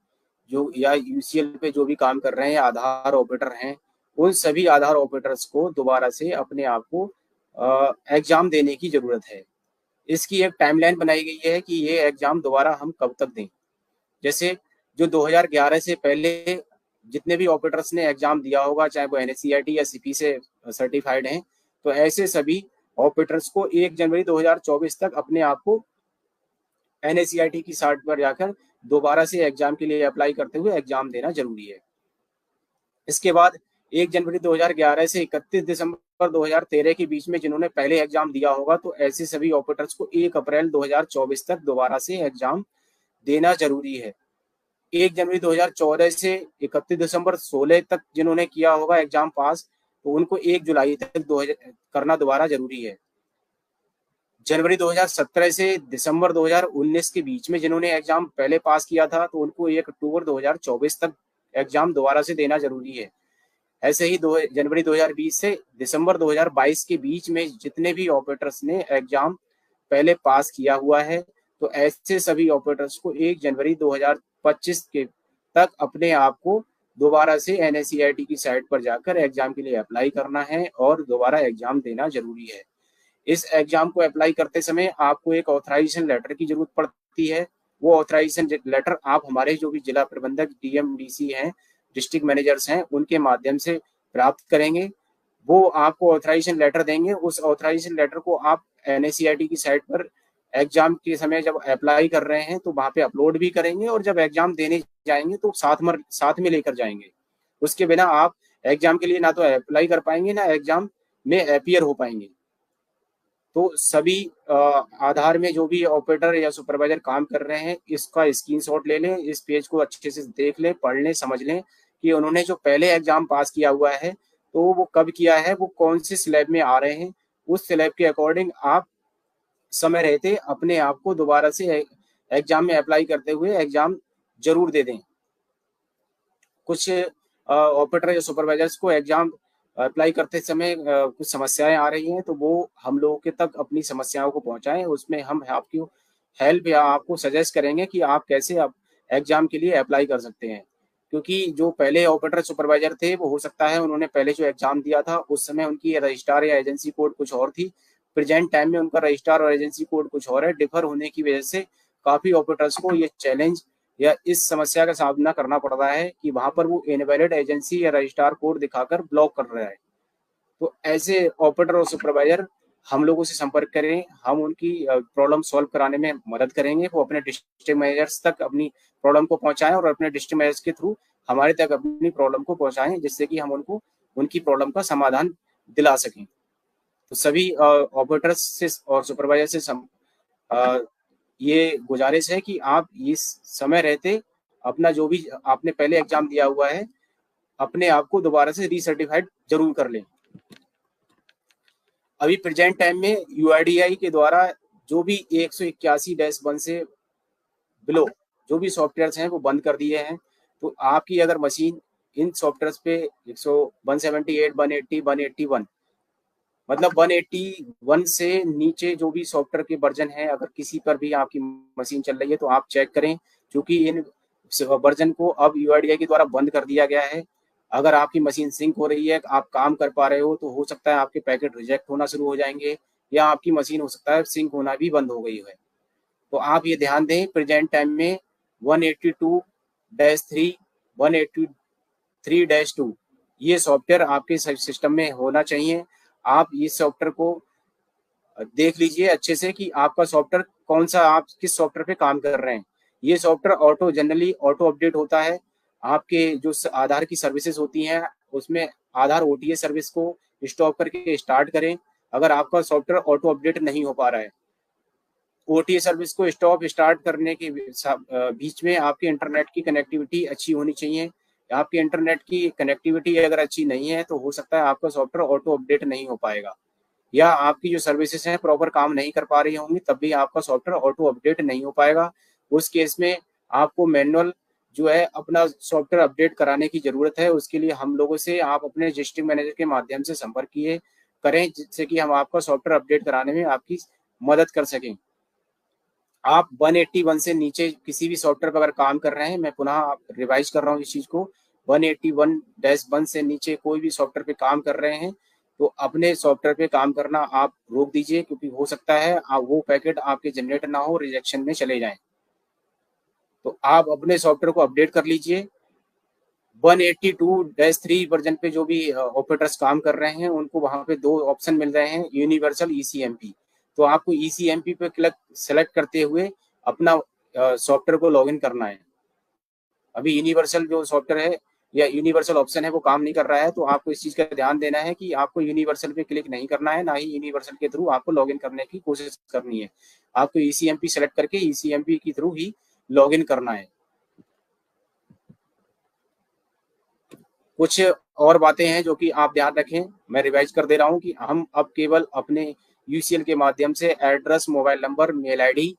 जो या यूसीएल पे जो भी काम कर रहे हैं, आधार ऑपरेटर हैं, उन सभी आधार ऑपरेटर्स को दोबारा से अपने आप को एग्जाम देने की जरूरत है। इसकी एक टाइमलाइन बनाई गई है कि ये एग्जाम दोबारा हम कब तक दें। जैसे जो 2011 से पहले जितने भी ऑपरेटर्स ने एग्जाम दिया होगा, चाहे वो एनएससीआईटी या सीपी से सर्टिफाइड हैं, तो ऐसे सभी ऑपरेटर्स को 1 जनवरी 2024 तक अपने आप को एनएससीआईटी की साइट पर जाकर दोबारा से एग्जाम के लिए अप्लाई करते हुए एग्जाम देना जरूरी है। इसके बाद 1 जनवरी 2011 से 31 दिसंबर 2013 के बीच में जिन्होंने पहले एग्जाम दिया होगा, तो ऐसे सभी ऑपरेटर्स को 1 अप्रैल 2024 तक दोबारा से एग्जाम देना जरूरी है। 1 जनवरी 2014 से 31 दिसंबर 16 तक जिन्होंने किया होगा एग्जाम पास, तो उनको 1 जुलाई तक करना दोबारा जरूरी है। जनवरी 2017 से दिसंबर 2019 के बीच में जिन्होंने एग्जाम पहले पास किया था, तो उनको 1 अक्टूबर 2024 तक एग्जाम दोबारा से देना जरूरी है। ऐसे ही जनवरी 2020 से दिसंबर 2022 के बीच में जितने भी ऑपरेटर्स ने एग्जाम पहले पास किया हुआ है, तो ऐसे सभी ऑपरेटर्स को 1 जनवरी 2025 के तक अपने आप को दोबारा से एनएससीआईटी की साइट पर जाकर एग्जाम के लिए अप्लाई करना है और दोबारा एग्जाम देना जरूरी है। इस एग्जाम को अप्लाई करते समय आपको एक ऑथराइजेशन लेटर की जरूरत पड़ती है। वो ऑथराइजेशन लेटर आप हमारे जो भी जिला प्रबंधक डीएम डीसी हैं, डिस्ट्रिक्ट मैनेजर्स हैं, उनके माध्यम से प्राप्त करेंगे। वो आपको ऑथराइजेशन लेटर देंगे। उस ऑथराइजेशन लेटर को आप एनएससीआईटी की साइट पर एग्जाम के समय जब अप्लाई कर रहे हैं तो वहां पे अपलोड भी करेंगे, और जब एग्जाम देने जाएंगे तो साथ में लेकर जाएंगे। उसके बिना आप एग्जाम के लिए ना तो अप्लाई कर पाएंगे, ना एग्जाम में अपीयर हो पाएंगे। तो सभी आधार में जो भी ऑपरेटर या सुपरवाइजर काम कर रहे हैं, इसका स्क्रीनशॉट ले लें, इस पेज को अच्छे से देख लें, पढ़ लें, समझ लें कि उन्होंने जो पहले एग्जाम पास किया हुआ है तो वो कब किया है, वो कौन से स्लैब में आ रहे हैं, उस स्लैब के अकॉर्डिंग आप समय रहते अपने आप को दोबारा से एग्जाम में अप्लाई करते हुए एग्जाम जरूर दे दें। कुछ ऑपरेटर या सुपरवाइजर्स को एग्जाम अप्लाई करते समय कुछ समस्याएं आ रही हैं, तो वो हम लोगों के तक अपनी समस्याओं को पहुंचाएं। उसमें हम आपकी हेल्प या आपको सजेस्ट करेंगे कि आप कैसे आप एग्जाम के लिए अप्लाई कर सकते हैं। क्योंकि जो पहले ऑपरेटर सुपरवाइजर थे, वो हो सकता है उन्होंने पहले जो एग्जाम दिया था उस समय उनकी रजिस्ट्रार या एजेंसी कोड कुछ और थी, प्रेजेंट टाइम में उनका रजिस्ट्रार और एजेंसी कोड कुछ और है। डिफर होने की वजह से काफी ऑपरेटर्स को ये चैलेंज या इस समस्या का सामना करना पड़ रहा है कि वहां पर वो इनवैलिड एजेंसी या रजिस्ट्रार कोड दिखाकर ब्लॉक कर रहा है। तो ऐसे ऑपरेटर और सुपरवाइजर हम लोगों से संपर्क करें, हम उनकी प्रॉब्लम सॉल्व कराने में मदद करेंगे। वो अपने डिस्ट्रिक्ट मैनेजर्स तक अपनी प्रॉब्लम को पहुंचाएं और अपने डिस्ट्रिक्ट मैनेजर्स के थ्रू हमारे तक अपनी प्रॉब्लम को पहुंचाएं, जिससे कि हम उनको उनकी प्रॉब्लम का समाधान दिला सकें। तो सभी ऑपरेटर्स से और सुपरवाइजर से ये गुजारिश है कि आप इस समय रहते अपना जो भी आपने पहले एग्जाम दिया हुआ है, अपने आप को दोबारा से रीसर्टिफाइड जरूर कर लें। अभी प्रेजेंट टाइम में यूआईडीआई के द्वारा जो भी 181-1 से बिलो जो भी सॉफ्टवेयर्स हैं वो बंद कर दिए हैं। तो आपकी अगर मशीन इन सॉफ्टवेयर्स पे 178, 180, 181 मतलब 181 से नीचे जो भी सॉफ्टवेयर के वर्जन है, अगर किसी पर भी आपकी मशीन चल रही है तो आप चेक करें, क्योंकि इन वर्जन को अब यूआईडीआई के द्वारा बंद कर दिया गया है। अगर आपकी मशीन सिंक हो रही है, आप काम कर पा रहे हो, तो हो सकता है आपके पैकेट रिजेक्ट होना शुरू हो जाएंगे, या आपकी मशीन हो सकता है सिंक होना भी बंद हो गई है। तो आप ये ध्यान दें, प्रेजेंट टाइम में 182-3, 183-2 ये सॉफ्टवेयर आपके सिस्टम में होना चाहिए। आप इस सॉफ्टवेयर को देख लीजिए अच्छे से कि आपका सॉफ्टवेयर कौन सा, आप किस सॉफ्टवेयर पे काम कर रहे हैं। ये सॉफ्टवेयर जनरली ऑटो अपडेट होता है। आपके जो आधार की सर्विसेज होती हैं उसमें आधार ओटीए सर्विस को स्टॉप करके स्टार्ट करें। अगर आपका सॉफ्टवेयर ऑटो अपडेट नहीं हो पा रहा है, ओटीए सर्विस को स्टॉप स्टार्ट करने के बीच में आपके इंटरनेट की कनेक्टिविटी अच्छी होनी चाहिए। आपके इंटरनेट की कनेक्टिविटी अगर अच्छी नहीं है तो हो सकता है आपका सॉफ्टवेयर ऑटो अपडेट नहीं हो पाएगा, या आपकी जो सर्विसेज हैं प्रॉपर काम नहीं कर पा रही होंगी, तब भी आपका सॉफ्टवेयर ऑटो अपडेट नहीं हो पाएगा। उस केस में आपको मैनुअल जो है अपना सॉफ्टवेयर अपडेट कराने की जरूरत है। उसके लिए हम लोगों से आप अपने डिस्ट्रिक्ट मैनेजर के माध्यम से संपर्क करें, जिससे कि हम आपका सॉफ्टवेयर अपडेट कराने में आपकी मदद कर सकें। आप 181 से नीचे किसी भी सॉफ्टवेयर पर अगर काम कर रहे हैं, मैं पुनः रिवाइज कर रहा हूँ इस चीज को, 181-1 से नीचे कोई भी सॉफ्टवेयर पे काम कर रहे हैं तो अपने सॉफ्टवेयर पे काम करना आप रोक दीजिए, क्योंकि हो सकता है वो पैकेट आपके जनरेट ना हो, रिजेक्शन में चले जाएं। तो आप अपने सॉफ्टवेयर को अपडेट कर लीजिए। 182-3 वर्जन पे जो भी ऑपरेटर्स काम कर रहे हैं उनको वहां पे दो ऑप्शन मिल रहे हैं, यूनिवर्सल ईसीएमपी। तो आपको ईसीएमपी पे सेलेक्ट करते हुए अपना सॉफ्टवेयर को लॉगिन करना है। अभी यूनिवर्सल जो सॉफ्टवेयर है या यूनिवर्सल ऑप्शन है वो काम नहीं कर रहा है, तो आपको इस चीज का ध्यान देना है कि आपको यूनिवर्सल पे क्लिक नहीं करना है, ना ही यूनिवर्सल के थ्रू आपको लॉगिन करने की कोशिश करनी है। आपको ईसीएमपी सेलेक्ट करके ईसीएमपी के थ्रू ही लॉगिन करना है। कुछ और बातें हैं जो कि आप ध्यान रखें, मैं रिवाइज कर दे रहा हूं कि हम अब केवल अपने यूसीएल के माध्यम से address, mobile number, mail ID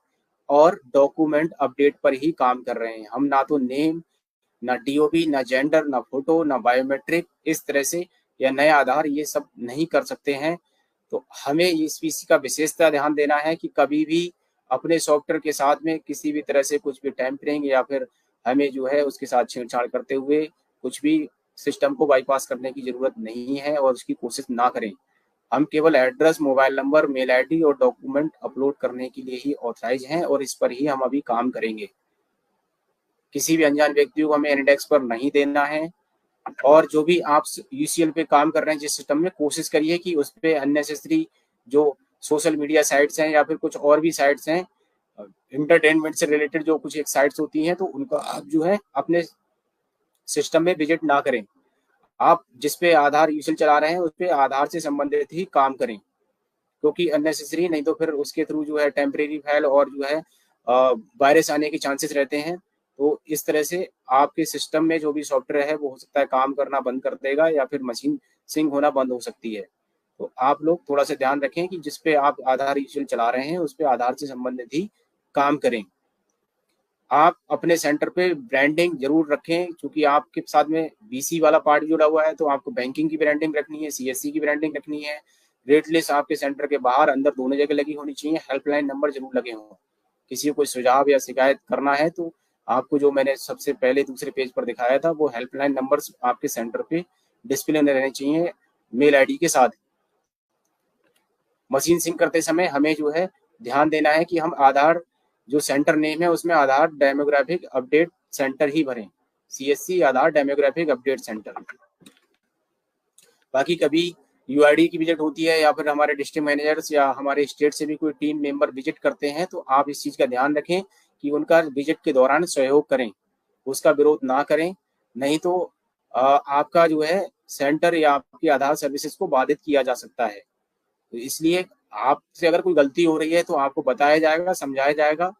और डॉक्यूमेंट अपडेट पर ही काम कर रहे हैं। हम ना तो नेम, ना डीओबी, ना जेंडर, ना फोटो, ना बायोमेट्रिक इस तरह से या नया आधार, ये सब नहीं कर सकते हैं। तो हमें इस चीज का विशेषता ध्यान देना है कि कभी भी अपने सॉफ्टवेयर के साथ में किसी भी तरह से कुछ भी टैंपरिंग या फिर हमें जो है उसके साथ छेड़छाड़ करते हुए कुछ भी सिस्टम को बाईपास करने की जरूरत नहीं है और उसकी कोशिश ना करें। हम केवल address, mobile number, mail ID और डॉक्यूमेंट अपलोड करने के लिए ही ऑथराइज हैं और इस पर ही हम अभी काम करेंगे। किसी भी अनजान व्यक्ति को हमें इंडेक्स पर नहीं देना है। और जो भी आप यूसीएल पे काम कर रहे हैं जिस सिस्टम में, कोशिश करिए कि उस पे अननेसेसरी जो सोशल मीडिया साइट्स हैं या फिर कुछ और भी साइट्स हैं इंटरटेनमेंट से रिलेटेड जो कुछ एक साइट्स होती हैं, तो उनका आप जो है अपने सिस्टम में विजिट ना करें। आप जिस पे आधार यूसीएल चला रहे हैं उस पे आधार से संबंधित ही काम करें, क्योंकि अननेसेसरी नहीं तो फिर उसके थ्रू जो है टेम्परेरी फाइल और जो है वायरस आने के चांसेस रहते हैं। तो इस तरह से आपके सिस्टम में जो भी सॉफ्टवेयर है वो हो सकता है काम करना बंद कर देगा या फिर मशीन सिंक होना बंद हो सकती है। तो आप लोग थोड़ा सा ध्यान रखें कि जिस पे आप आधार यूसीएल चला रहे हैं उस पे आधार से संबंधित ही काम करें। आप अपने सेंटर पे ब्रांडिंग जरूर रखें, क्योंकि आपके साथ में बीसी वाला पार्ट जुड़ा हुआ है, तो आपको बैंकिंग की ब्रांडिंग रखनी है, सीएससी की ब्रांडिंग रखनी है। रेट लिस्ट आपके सेंटर के बाहर अंदर दोनों जगह लगी होनी चाहिए। हेल्पलाइन नंबर जरूर लगे हों। किसी को कोई सुझाव या शिकायत करना है तो आपको जो मैंने सबसे पहले दूसरे पेज पर दिखाया था वो हेल्पलाइन नंबर्स आपके सेंटर पे डिस्प्ले में रहने चाहिए मेल आईडी के साथ। मशीन सिंक करते समय हमें जो है ध्यान देना है कि हम आधार जो सेंटर नेम है उसमें आधार डेमोग्राफिक अपडेट सेंटर ही भरें, सीएससी आधार डेमोग्राफिक अपडेट सेंटर। बाकी कभी यूआईडी की विजिट होती है या फिर हमारे डिस्ट्रिक्ट मैनेजर्स या हमारे स्टेट से भी कोई टीम मेंबर विजिट करते हैं, तो आप इस चीज का ध्यान रखें कि उनका विजिट के दौरान सहयोग करें, उसका विरोध ना करें, नहीं तो आपका जो है सेंटर या आपकी आधार सर्विसेज को बाधित किया जा सकता है। तो इसलिए आपसे अगर कोई गलती हो रही है तो आपको बताया जाएगा, समझाया जाएगा,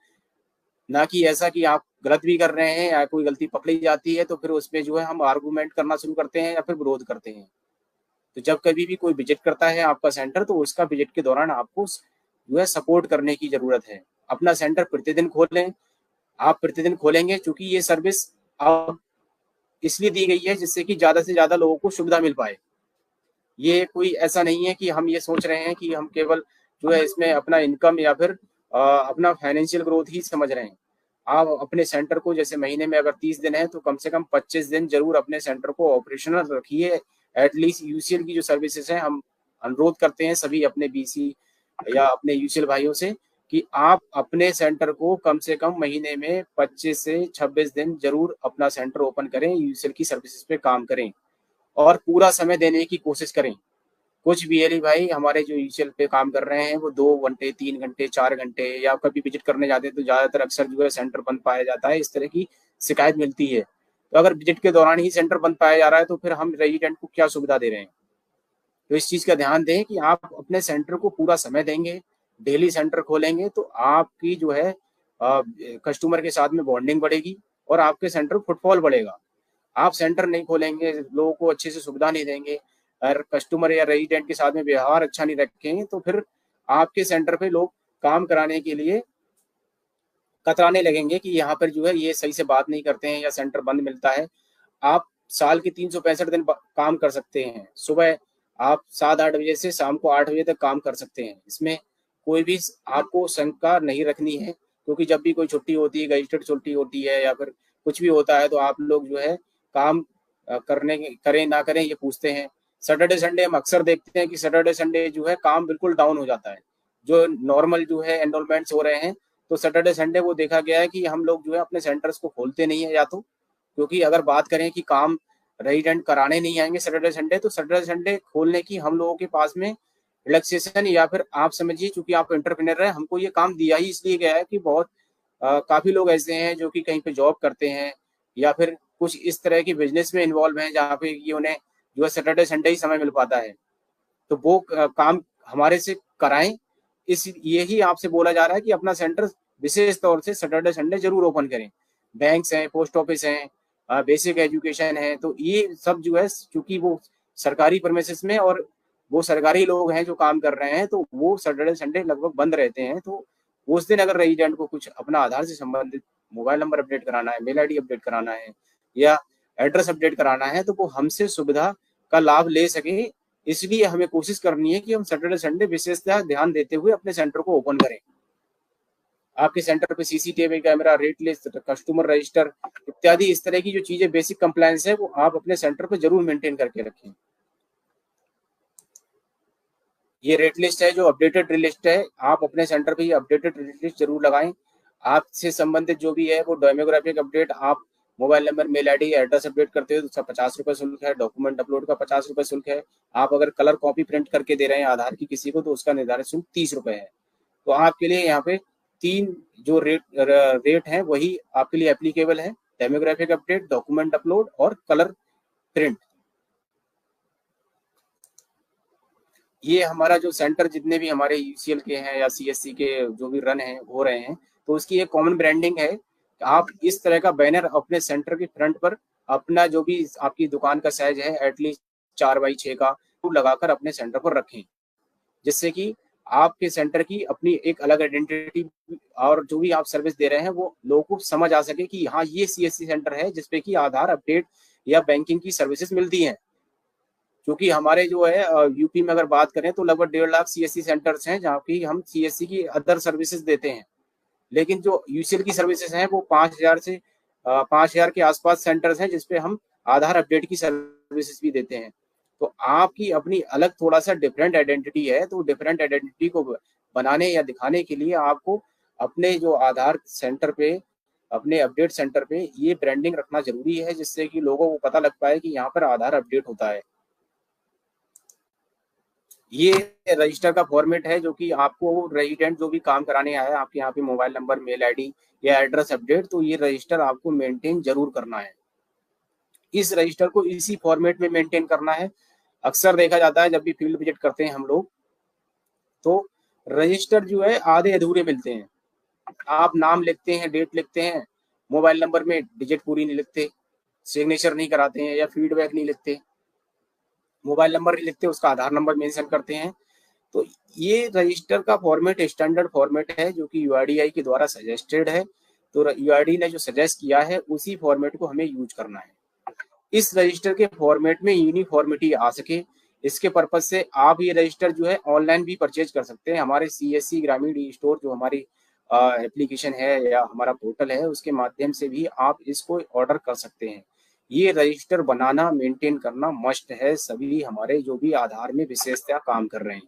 ना कि ऐसा कि आप गलत भी कर रहे हैं या कोई गलती पकड़ी जाती है तो फिर उसमें जो है हम आर्गूमेंट करना शुरू करते हैं या फिर विरोध करते हैं। तो जब कभी भी कोई विजिट करता है आपका सेंटर, तो उसका विजिट के दौरान आपको जो है सपोर्ट करने की जरूरत है। अपना सेंटर प्रतिदिन खोलें। आप प्रतिदिन खोलेंगे क्योंकि ये सर्विस अब इसलिए दी गई है जिससे कि ज्यादा से ज्यादा लोगों को सुविधा मिल पाए। ये कोई ऐसा नहीं है कि हम ये सोच रहे हैं कि हम केवल जो है इसमें अपना इनकम या फिर अपना फाइनेंशियल ग्रोथ ही समझ रहे हैं। आप अपने सेंटर को जैसे महीने में अगर 30 दिन है तो कम से कम 25 दिन जरूर अपने सेंटर को ऑपरेशनल रखिए। एटलीस्ट यूसीएल की जो सर्विसेज है हम अनुरोध करते हैं सभी अपने बीसी या अपने यूसीएल भाइयों से कि आप अपने सेंटर को कम से कम महीने में 25 से 26 दिन जरूर अपना सेंटर ओपन करें, यूसीएल की सर्विसेज पे काम करें और पूरा समय देने की कोशिश करें। कुछ बीएलई भाई हमारे जो यूसीएल पे काम कर रहे हैं वो 2 घंटे 3 घंटे 4 घंटे या कभी विजिट करने जाते हैं तो ज्यादातर अक्सर जो है सेंटर बंद पाया जाता है, इस तरह की शिकायत मिलती है। तो अगर विजिट के दौरान ही सेंटर बंद पाया जा रहा है तो फिर हम रेजिडेंट को क्या सुविधा दे रहे हैं। तो इस चीज का ध्यान दें कि आप अपने सेंटर को पूरा समय देंगे, डेली सेंटर खोलेंगे तो आपकी जो है कस्टमर के साथ में बॉन्डिंग बढ़ेगी और आपके सेंटर फुटफॉल बढ़ेगा। आप सेंटर नहीं खोलेंगे, लोगों को अच्छे से सुविधा नहीं देंगे और कस्टमर या रेजिडेंट के साथ में व्यवहार अच्छा नहीं रखेंगे तो फिर आपके सेंटर पे लोग काम कराने के लिए कतराने लगेंगे कि यहाँ पर जो है ये सही से बात नहीं करते हैं या सेंटर बंद मिलता है। आप साल के 365 दिन काम कर सकते हैं। सुबह आप 7-8 बजे से शाम को 8 बजे तक काम कर सकते हैं। इसमें कोई भी आपको शंका नहीं रखनी है, क्योंकि जब भी कोई छुट्टी होती है, गजिस्टेड छुट्टी होती है या फिर कुछ भी होता है तो आप लोग जो है काम करने करें ना करें ये पूछते हैं। सैटरडे संडे हम अक्सर देखते हैं कि सैटरडे संडे जो है काम बिल्कुल डाउन हो जाता है। जो नॉर्मल जो है एनरोलमेंट्स हो रहे हैं तो सैटरडे संडे वो देखा गया है कि हम लोग जो है अपने सेंटर्स को खोलते नहीं है, या तो क्योंकि अगर बात करें कि काम रेजिडेंट कराने नहीं आएंगे सैटरडे संडे तो सैटरडे संडे खोलने की हम लोगों के पास में रिलैक्सेशन या फिर आप समझिए चूंकि आप एंटरप्रेन्योर है हमको ये काम दिया ही इसलिए गया है कि बहुत काफी लोग ऐसे हैं जो कि कहीं पे जॉब करते हैं या फिर कुछ इस तरह की बिजनेस में इन्वॉल्व हैं जहाँ पे ये उन्हें जो है सैटरडे संडे ही समय मिल पाता है, तो वो काम हमारे से कराएं। इस यही आपसे बोला जा रहा है कि अपना सेंटर विशेष तौर से सैटरडे संडे जरूर ओपन करें। बैंक्स हैं, पोस्ट ऑफिस हैं, बेसिक एजुकेशन है, तो ये सब जो है क्योंकि वो सरकारी प्रेमिसेस में और वो सरकारी लोग हैं जो काम कर रहे हैं तो वो सैटरडे संडे लगभग बंद रहते हैं। तो उस दिन अगर रेजिडेंट को कुछ अपना आधार से संबंधित मोबाइल नंबर अपडेट कराना है, मेल आईडी अपडेट कराना है या एड्रेस अपडेट कराना है तो वो हमसे सुविधा का लाभ ले सके। इसलिए हमें कोशिश करनी है कि हम सैटरडे संडे विशेषतः ध्यान देते हुए अपने सेंटर को ओपन करें। आपके सेंटर पे CCTV camera, rate list, customer register इत्यादि इस तरह की जो चीजें बेसिक कंप्लायंस है वो आप अपने सेंटर पे जरूर मेंटेन करके रखें। ये रेट लिस्ट है जो अपडेटेड लिस्ट है, आप अपने सेंटर पे ये अपडेटेड रेट लिस्ट जरूर लगाएं। आपसे संबंधित जो भी है वो डेमोग्राफिक अपडेट आप mobile number, mail ID, address update करते हो तो उसका 50 रुपये शुल्क है। डॉक्यूमेंट अपलोड का 50 रुपये शुल्क है। आप अगर कलर कॉपी प्रिंट करके दे रहे हैं आधार की किसी को तो उसका निर्धारित शुल्क 30 रुपये है। तो आपके लिए यहाँ पे 3 जो रेट है वही आपके लिए एप्लीकेबल है। डेमोग्राफिक अपडेट, डॉक्यूमेंट अपलोड और कलर प्रिंट। ये हमारा जो सेंटर जितने भी हमारे यूसीएल के हैं या सीएससी के जो भी रन हैं हो रहे हैं तो उसकी एक कॉमन ब्रांडिंग है। आप इस तरह का बैनर अपने सेंटर के फ्रंट पर अपना जो भी आपकी दुकान का साइज है एटलीस्ट 4x6 का लगाकर अपने सेंटर पर रखें, जिससे कि आपके सेंटर की अपनी एक अलग आइडेंटिटी और जो भी आप सर्विस दे रहे हैं वो लोगों को समझ आ सके कि हाँ ये सीएससी सेंटर है जिसपे कि आधार अपडेट या बैंकिंग की सर्विसेज मिलती हैं। क्योंकि हमारे जो है यूपी में अगर बात करें तो लगभग 1.5 लाख सीएससी सेंटर्स हैं जहाँ की हम सीएससी की अदर सर्विसेज देते हैं, लेकिन जो यूसीएल की सर्विसेज हैं वो 5,000 से 5,000 के आसपास सेंटर्स हैं जिसपे हम आधार अपडेट की सर्विसेज भी देते हैं। तो आपकी अपनी अलग थोड़ा सा डिफरेंट आइडेंटिटी है, तो डिफरेंट आइडेंटिटी को बनाने या दिखाने के लिए आपको अपने जो आधार सेंटर पे, अपने अपडेट सेंटर पे ये ब्रांडिंग रखना जरूरी है, जिससे कि लोगों को पता लग पाए कि यहाँ पर आधार अपडेट होता है। ये रजिस्टर का फॉर्मेट है जो कि आपको रेजिडेंट जो भी काम कराने आया है, आपके यहाँ पे मोबाइल नंबर, मेल आईडी या एड्रेस अपडेट, तो ये रजिस्टर आपको मेंटेन जरूर करना है। इस रजिस्टर को इसी फॉर्मेट में मेंटेन करना है। अक्सर देखा जाता है जब भी फील्ड विजिट करते हैं हम लोग, तो रजिस्टर जो है आधे अधूरे मिलते हैं। आप नाम लिखते हैं, डेट लिखते हैं, मोबाइल नंबर में डिजिट पूरी नहीं लिखते, सिग्नेचर नहीं कराते हैं या फीडबैक नहीं लिखते, मोबाइल नंबर नहीं लिखते, उसका आधार नंबर मेंशन करते हैं। तो ये रजिस्टर का फॉर्मेट स्टैंडर्ड फॉर्मेट है जो कि यूआईडीआई के द्वारा सजेस्टेड है। तो यूआईडी ने जो सजेस्ट किया है उसी फॉर्मेट को हमें यूज करना है। इस रजिस्टर के फॉर्मेट में यूनिफॉर्मिटी आ सके, इसके पर्पज से आप ये रजिस्टर जो है ऑनलाइन भी परचेज कर सकते हैं। हमारे सीएससी ग्रामीण ई स्टोर जो हमारी एप्लीकेशन है या हमारा पोर्टल है उसके माध्यम से भी आप इसको ऑर्डर कर सकते हैं। ये रजिस्टर बनाना, मेंटेन करना मस्ट है सभी हमारे जो भी आधार में विशेषतः काम कर रहे हैं,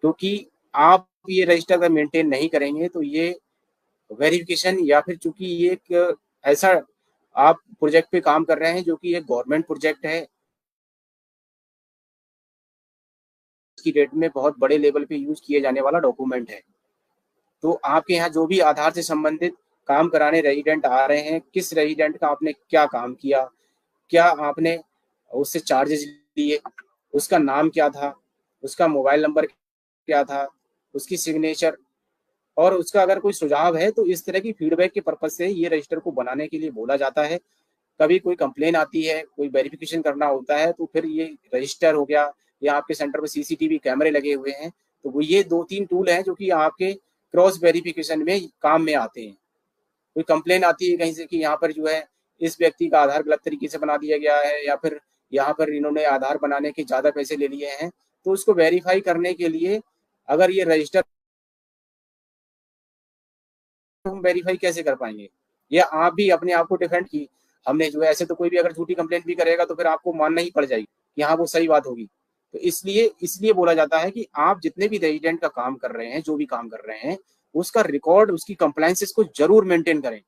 क्योंकि आप ये रजिस्टर अगर मेंटेन नहीं करेंगे तो ये वेरिफिकेशन या फिर चूंकि ये एक ऐसा आप प्रोजेक्ट पे काम कर रहे हैं जो कि एक गवर्नमेंट प्रोजेक्ट है, की डेट में बहुत बड़े लेवल पे यूज किए जाने वाला डॉक्यूमेंट है। तो आपके यहाँ जो भी आधार से संबंधित काम कराने रेजिडेंट आ रहे हैं, किस रेजिडेंट का आपने क्या काम किया, क्या आपने उससे चार्जेस लिए, उसका नाम क्या था, उसका मोबाइल नंबर क्या था, उसकी सिग्नेचर और उसका अगर कोई सुझाव है, तो इस तरह की फीडबैक के पर्पज से ये रजिस्टर को बनाने के लिए बोला जाता है। कभी कोई कंप्लेन आती है, कोई वेरिफिकेशन करना होता है, तो फिर ये रजिस्टर हो गया या आपके सेंटर पे सीसीटीवी कैमरे लगे हुए हैं, तो वो ये 2-3 टूल हैं जो कि आपके क्रॉस वेरिफिकेशन में काम में आते हैं। कोई कंप्लेन आती है कहीं से कि यहाँ पर जो है इस व्यक्ति का आधार गलत तरीके से बना दिया गया है या फिर यहाँ पर इन्होंने आधार बनाने के ज्यादा पैसे ले लिए हैं, तो उसको वेरीफाई करने के लिए अगर ये रजिस्टर, हम वेरीफाई कैसे कर पाएंगे, या आप भी अपने आप को डिफेंड की हमने जो है, ऐसे तो कोई भी अगर झूठी कंप्लेंट भी करेगा तो फिर आपको मानना ही पड़ जाएगी कि हाँ वो सही बात होगी। तो इसलिए इसलिए बोला जाता है कि आप जितने भी रेजिडेंट का काम कर रहे हैं, जो भी काम कर रहे हैं, उसका रिकॉर्ड, उसकी कंप्लायंसेस को जरूर मेंटेन करें,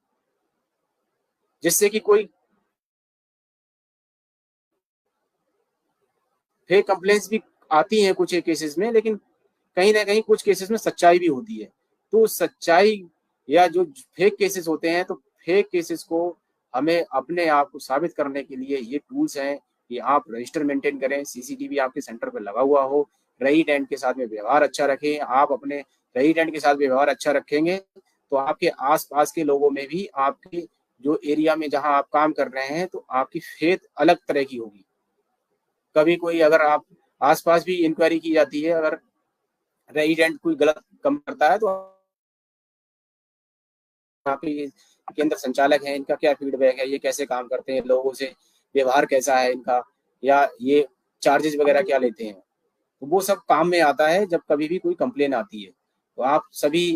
जिससे कि कोई फेक कंप्लेंट्स भी आती हैं कुछ केसेस में, लेकिन कहीं ना कहीं कुछ केसेस में सच्चाई भी होती है। तो सच्चाई या जो फेक केसेस होते हैं, तो फेक केसेस को हमें अपने आप को साबित करने के लिए ये टूल्स हैं कि आप रजिस्टर मेंटेन करें, सीसीटीवी आपके सेंटर पर लगा हुआ हो, रेजिडेंट के साथ में व्यवहार अच्छा रखें। आप अपने रेजिडेंट के साथ व्यवहार अच्छा रखेंगे तो आपके आसपास के लोगों में भी आपके जो एरिया में जहां आप काम कर रहे हैं, तो आपकी फेथ अलग तरह की होगी। कभी कोई अगर आप आसपास भी इंक्वायरी की जाती है, अगर रेजिडेंट कोई गलत काम करता है, तो यहाँ पे ये केंद्र संचालक है, इनका क्या फीडबैक है, ये कैसे काम करते हैं, लोगों से व्यवहार कैसा है इनका, या ये चार्जेस वगैरह क्या लेते हैं, तो वो सब काम में आता है जब कभी भी कोई कंप्लेन आती है। तो आप सभी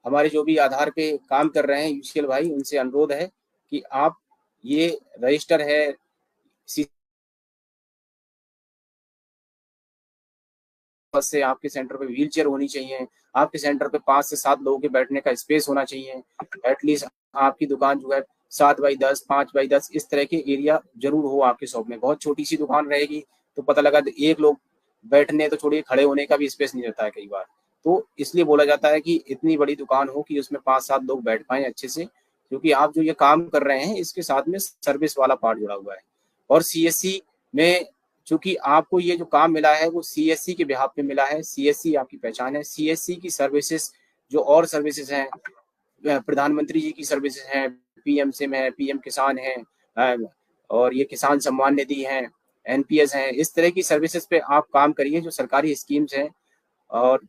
हमारे जो भी आधार पे काम कर रहे हैं यूसीएल भाई, उनसे अनुरोध है कि आप ये रजिस्टर है, से आपके सेंटर पे व्हील चेयर होनी चाहिए, आपके सेंटर पे 5 से 7 लोगों के बैठने का स्पेस होना चाहिए, एटलीस्ट आपकी दुकान जो है 7x10, 5x10 इस तरह के एरिया जरूर हो आपके शॉप में। बहुत छोटी सी दुकान रहेगी तो पता लगा एक लोग बैठने तो छोड़िए, खड़े होने का भी स्पेस नहीं रहता है कई बार। तो इसलिए बोला जाता है कि इतनी बड़ी दुकान हो कि उसमें 5-7 लोग बैठ पाए अच्छे से, क्योंकि आप जो ये काम कर रहे हैं इसके साथ में सर्विस वाला पार्ट जुड़ा हुआ है। और सीएससी में चूंकि आपको ये जो काम मिला है वो सीएससी के बिहाफ पे मिला है, सीएससी आपकी पहचान है। सीएससी की सर्विसेज जो और सर्विसेज हैं, प्रधानमंत्री जी की सर्विसेज हैं, पीएम सिम है, पीएम किसान है, और ये किसान सम्मान निधि है, एनपीएस हैं, इस तरह की सर्विसेज पे आप काम करिए जो सरकारी स्कीम्स हैं। और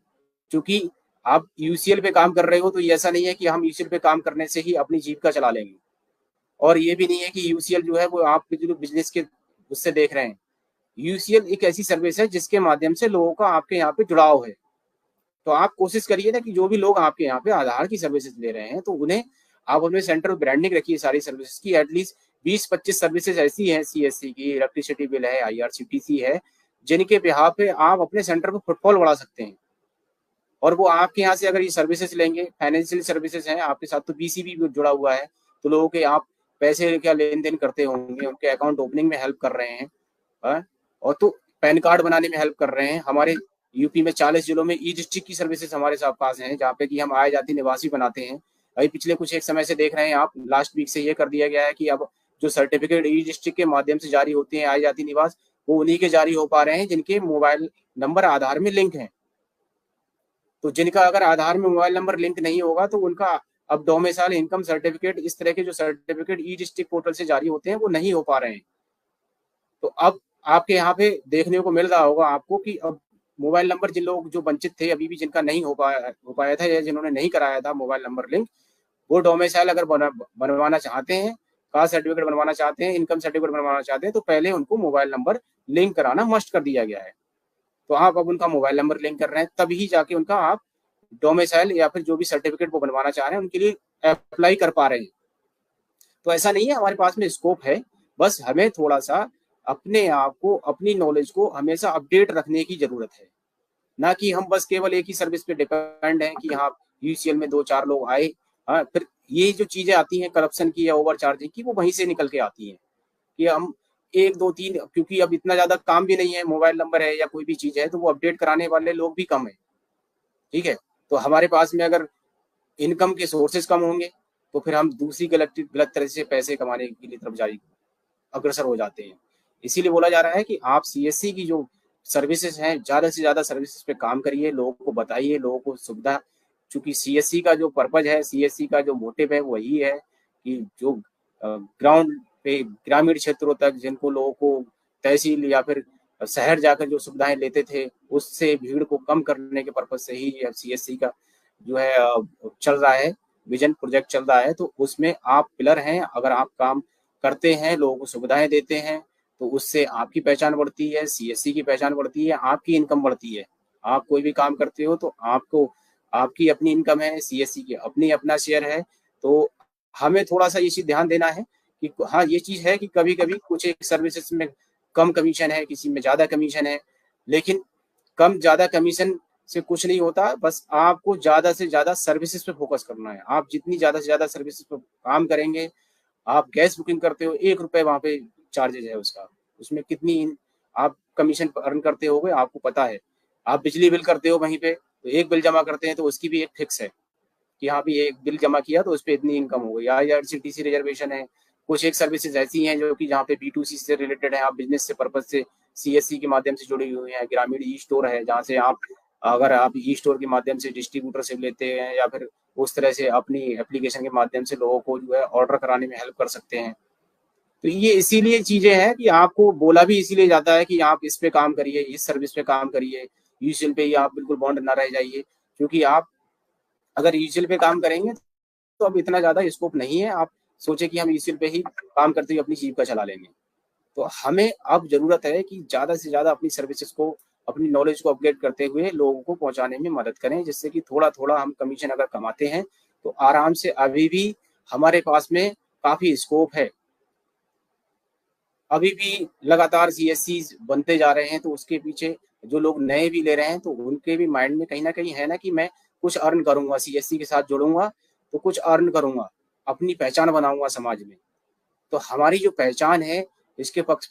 चूंकि आप यूसीएल पे काम कर रहे हो तो ये ऐसा नहीं है कि हम यूसीएल पे काम करने से ही अपनी जीविका चला लेंगे, और ये भी नहीं है कि यूसीएल जो है वो आप जो बिजनेस के उससे देख रहे हैं। यूसीएल एक ऐसी सर्विस है जिसके माध्यम से लोगों का आपके यहाँ पे जुड़ाव है। तो आप कोशिश करिए ना कि जो भी लोग आपके यहाँ पे आधार की सर्विसेज ले रहे हैं तो उन्हें आप अपने सेंटर में ब्रांडिंग रखिए सारी सर्विसेज की। एटलीस्ट 20-25 सर्विसेज ऐसी हैं, सीएससी की, इलेक्ट्रिसिटी बिल है, आईआरसीटीसी है, जिनके बिहाफ पे आप अपने सेंटर पर फुटफॉल बढ़ा सकते हैं। और वो आपके यहाँ से अगर ये सर्विसेज लेंगे, फाइनेंशियल सर्विसेज हैं आपके साथ, तो बीसीबी भी जुड़ा हुआ है, तो लोगों के आप पैसे क्या लेन देन करते होंगे, उनके अकाउंट ओपनिंग में हेल्प कर रहे हैं, और तो पैन कार्ड बनाने में हेल्प कर रहे हैं। हमारे यूपी में 40 जिलों में ई डिस्ट्रिक्ट की सर्विसेज हमारे साथ पास हैं, जहाँ पे कि हम आय जाति निवासी बनाते हैं। अभी पिछले कुछ एक समय से देख रहे हैं आप, लास्ट वीक से ये कर दिया गया है कि अब जो सर्टिफिकेट ई डिस्ट्रिक्ट के माध्यम से जारी होते हैं आय जाति निवास, वो उन्हीं के जारी हो पा रहे हैं जिनके मोबाइल नंबर आधार में लिंक है। तो जिनका अगर आधार में मोबाइल नंबर लिंक नहीं होगा तो उनका अब डोमिसाइल, इनकम सर्टिफिकेट, इस तरह के जो सर्टिफिकेट ई डिस्ट्रिक्ट पोर्टल से जारी होते हैं वो नहीं हो पा रहे हैं। तो अब आपके यहाँ पे देखने को मिल रहा होगा आपको कि अब मोबाइल नंबर जिन लोग जो वंचित थे अभी भी, जिनका नहीं हो पाया था, या जिन्होंने नहीं कराया था मोबाइल नंबर लिंक, वो डोमिसाइल अगर बनवाना चाहते हैं, कास्ट सर्टिफिकेट बनवाना चाहते हैं, इनकम सर्टिफिकेट बनवाना चाहते हैं, तो पहले उनको मोबाइल नंबर लिंक कराना मस्ट कर दिया गया है। तो आप अब उनका मोबाइल नंबर लिंक कर रहे हैं, तभी जाके उनका आप डोमिसाइल या फिर जो भी सर्टिफिकेट वो बनवाना चाह रहे हैं उनके लिए अप्लाई कर पा रहे हैं। तो ऐसा नहीं है, हमारे पास में स्कोप है, बस हमें थोड़ा सा अपने आप को, अपनी नॉलेज को हमेशा अपडेट रखने की जरूरत है। ना कि हम बस केवल एक ही सर्विस पे डिपेंड हैं कि हाँ यूसीएल में 2-4 लोग आए, हाँ, फिर ये जो चीजें आती हैं करप्शन की या ओवर चार्जिंग की, वो वहीं से निकल के आती हैं कि हम 1-2-3, क्योंकि अब इतना ज्यादा काम भी नहीं है, मोबाइल नंबर है या कोई भी चीज है तो वो अपडेट कराने वाले लोग भी कम है। ठीक है, तो हमारे पास में अगर इनकम के सोर्सेज कम होंगे तो फिर हम दूसरी गलत तरह से पैसे कमाने के लिए तरफ जारी अग्रसर हो जाते हैं। इसीलिए बोला जा रहा है कि आप सीएससी की जो सर्विसेज हैं, ज्यादा से ज्यादा सर्विसेज पे काम करिए, लोगों को बताइए, लोगों को सुविधा, चूंकि सीएससी का जो पर्पज है, सीएससी का जो मोटिव है वही है कि जो ग्राउंड पे ग्रामीण क्षेत्रों तक जिनको लोगों को तहसील या फिर शहर जाकर जो सुविधाएं लेते थे उससे भीड़ को कम करने के पर्पज से ही सीएससी का जो है चल रहा है, विजन प्रोजेक्ट चल रहा है। तो उसमें आप पिलर हैं, अगर आप काम करते हैं, लोगों को सुविधाएं देते हैं, तो उससे आपकी पहचान बढ़ती है, सीएससी की पहचान बढ़ती है, आपकी इनकम बढ़ती है। आप कोई भी काम करते हो तो आपको आपकी अपनी इनकम है, सीएससी की अपनी अपना शेयर है। तो हमें थोड़ा सा ये चीज ध्यान देना है कि हाँ ये चीज है कि कभी कभी कुछ एक सर्विसेज में कम कमीशन है, किसी में ज्यादा कमीशन है, लेकिन कम ज्यादा कमीशन से कुछ नहीं होता। बस आपको ज्यादा से ज्यादा सर्विसेज पे फोकस करना है। आप जितनी ज्यादा से ज्यादा सर्विसेज पे काम करेंगे, आप गैस बुकिंग करते हो, 1 रुपए वहां पे चार्जेज है उसका, उसमें कितनी आप कमीशन अर्न करते हो आपको पता है। आप बिजली बिल करते हो वहीं पे, तो एक बिल जमा करते हैं तो उसकी भी एक फिक्स है कि हाँ भी एक बिल जमा किया तो उस पर इतनी इनकम हो गई। आईआरसीटीसी रिजर्वेशन है, कुछ एक सर्विसेज ऐसी हैं जो कि जहाँ पे B2C से रिलेटेड है, आप बिजनेस से पर्पज से सीएससी के माध्यम से जुड़ी हुई हैं। ग्रामीण ई स्टोर है जहाँ से आप, अगर आप ई स्टोर के माध्यम से डिस्ट्रीब्यूटर से लेते हैं या फिर उस तरह से अपनी एप्लीकेशन के माध्यम से लोगों को जो है ऑर्डर कराने में हेल्प कर सकते हैं। तो ये इसीलिए चीजें हैं कि आपको बोला भी इसीलिए जाता है कि आप इस पे काम करिए, इस सर्विस पे काम करिए, यूसीएल पे ही आप बिल्कुल बॉन्ड ना रह जाइए। क्योंकि आप अगर यूसीएल पे काम करेंगे तो अब इतना ज्यादा स्कोप नहीं है, आप सोचे कि हम यूसीएल पे ही काम करते हुए अपनी जीविका चला लेंगे। तो हमें अब जरूरत है कि ज्यादा से ज्यादा अपनी सर्विसेज को, अपनी नॉलेज को अपग्रेड करते हुए लोगों को पहुंचाने में मदद करें, जिससे कि थोड़ा थोड़ा हम कमीशन अगर कमाते हैं तो आराम से अभी भी हमारे पास में काफी स्कोप है। अभी भी लगातार सीएससी बनते जा रहे हैं, तो उसके पीछे जो लोग नए भी ले रहे हैं तो उनके भी माइंड में कहीं ना कहीं है ना कि मैं कुछ अर्न करूंगा, सीएससी के साथ जुड़ूंगा तो कुछ अर्न करूंगा, अपनी पहचान बनाऊंगा समाज में। तो हमारी जो पहचान है, इसके पक्ष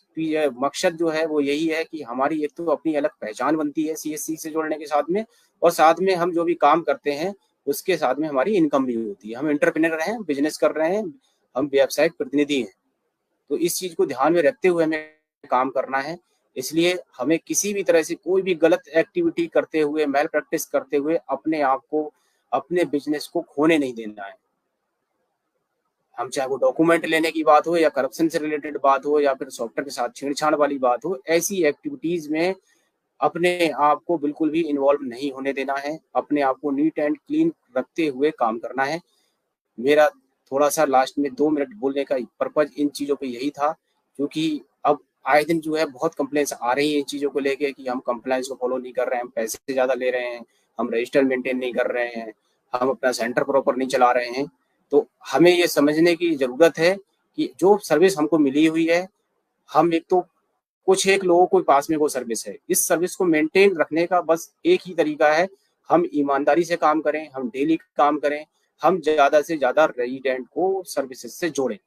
मकसद जो है वो यही है कि हमारी एक तो अपनी अलग पहचान बनती है सीएससी से जुड़ने के साथ में, और साथ में हम जो भी काम करते हैं उसके साथ में हमारी इनकम भी होती है। हम एंटरप्रेन्योर हैं, बिजनेस कर रहे हैं, हम व्यावसायिक प्रतिनिधि हैं। तो इस चीज को ध्यान में रखते हुए हमें काम करना है। इसलिए हमें किसी भी तरह से कोई भी गलत एक्टिविटी करते हुए, मैल प्रैक्टिस करते हुए अपने आप को, अपने बिजनेस को खोने नहीं देना है। हम चाहे वो डॉक्यूमेंट लेने की बात हो या करप्शन से रिलेटेड बात हो या फिर सॉफ्टवेयर के साथ छेड़छाड़ वाली बात हो, ऐसी एक्टिविटीज में अपने आप को बिल्कुल भी इन्वॉल्व नहीं होने देना है। अपने आप को नीट एंड क्लीन रखते हुए काम करना है। मेरा थोड़ा सा लास्ट में 2 मिनट बोलने का पर्पज इन चीज़ों पे यही था, क्योंकि अब आए दिन जो है बहुत कंप्लेंट्स आ रही हैं इन चीज़ों को लेके कि हम कंप्लायंस को फॉलो नहीं कर रहे हैं, हम पैसे ज़्यादा ले रहे हैं, हम रजिस्टर मेंटेन नहीं कर रहे हैं, हम अपना सेंटर प्रॉपर नहीं चला रहे हैं। तो हमें ये समझने की ज़रूरत है कि जो सर्विस हमको मिली हुई है, हम एक तो कुछ एक लोगों के पास में वो सर्विस है, इस सर्विस को मेंटेन रखने का बस एक ही तरीका है, हम ईमानदारी से काम करें, हम डेली काम करें, हम ज़्यादा से ज़्यादा रेजिडेंट को सर्विसेज से जोड़ें,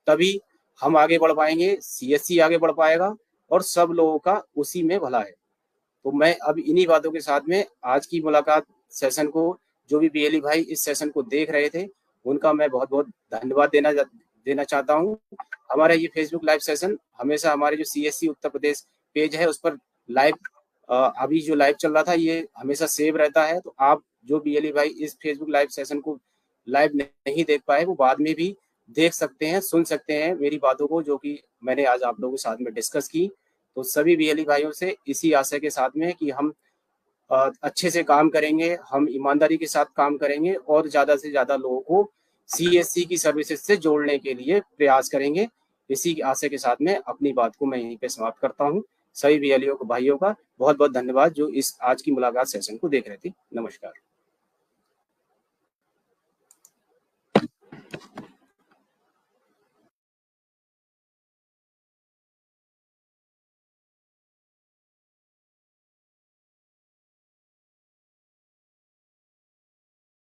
तभी हम आगे बढ़ पाएंगे, सीएससी आगे बढ़ पाएगा और सब लोगों का उसी में भला है। तो मैं अब इन्हीं बातों के साथ में आज की मुलाकात सेशन को, जो भी बीएलई भाई इस सेशन को देख रहे थे, उनका मैं बहुत बहुत धन्यवाद देना चाहता हूँ। हमारा ये फेसबुक लाइव सेशन हमेशा हमारे जो सीएससी उत्तर प्रदेश पेज है उस पर लाइव, अभी जो लाइव चल रहा था ये हमेशा सेव रहता है। तो आप जो बीएलई भाई इस फेसबुक लाइव सेशन को लाइव नहीं देख पाए, वो बाद में भी देख सकते हैं, सुन सकते हैं मेरी बातों को, जो कि मैंने आज आप लोगों के साथ में डिस्कस की। तो सभी बीएलई भाइयों से इसी आशय के साथ में कि हम अच्छे से काम करेंगे, हम ईमानदारी के साथ काम करेंगे और ज़्यादा से ज़्यादा लोगों को सीएससी की सर्विसेज से जोड़ने के लिए प्रयास करेंगे। इसी आशय के साथ में अपनी बात को मैं यहीं पे समाप्त करता हूँ। सभी बीएलईओ को भाइयों का बहुत बहुत धन्यवाद जो इस आज की मुलाकात सेशन को देख रहे थे। नमस्कार।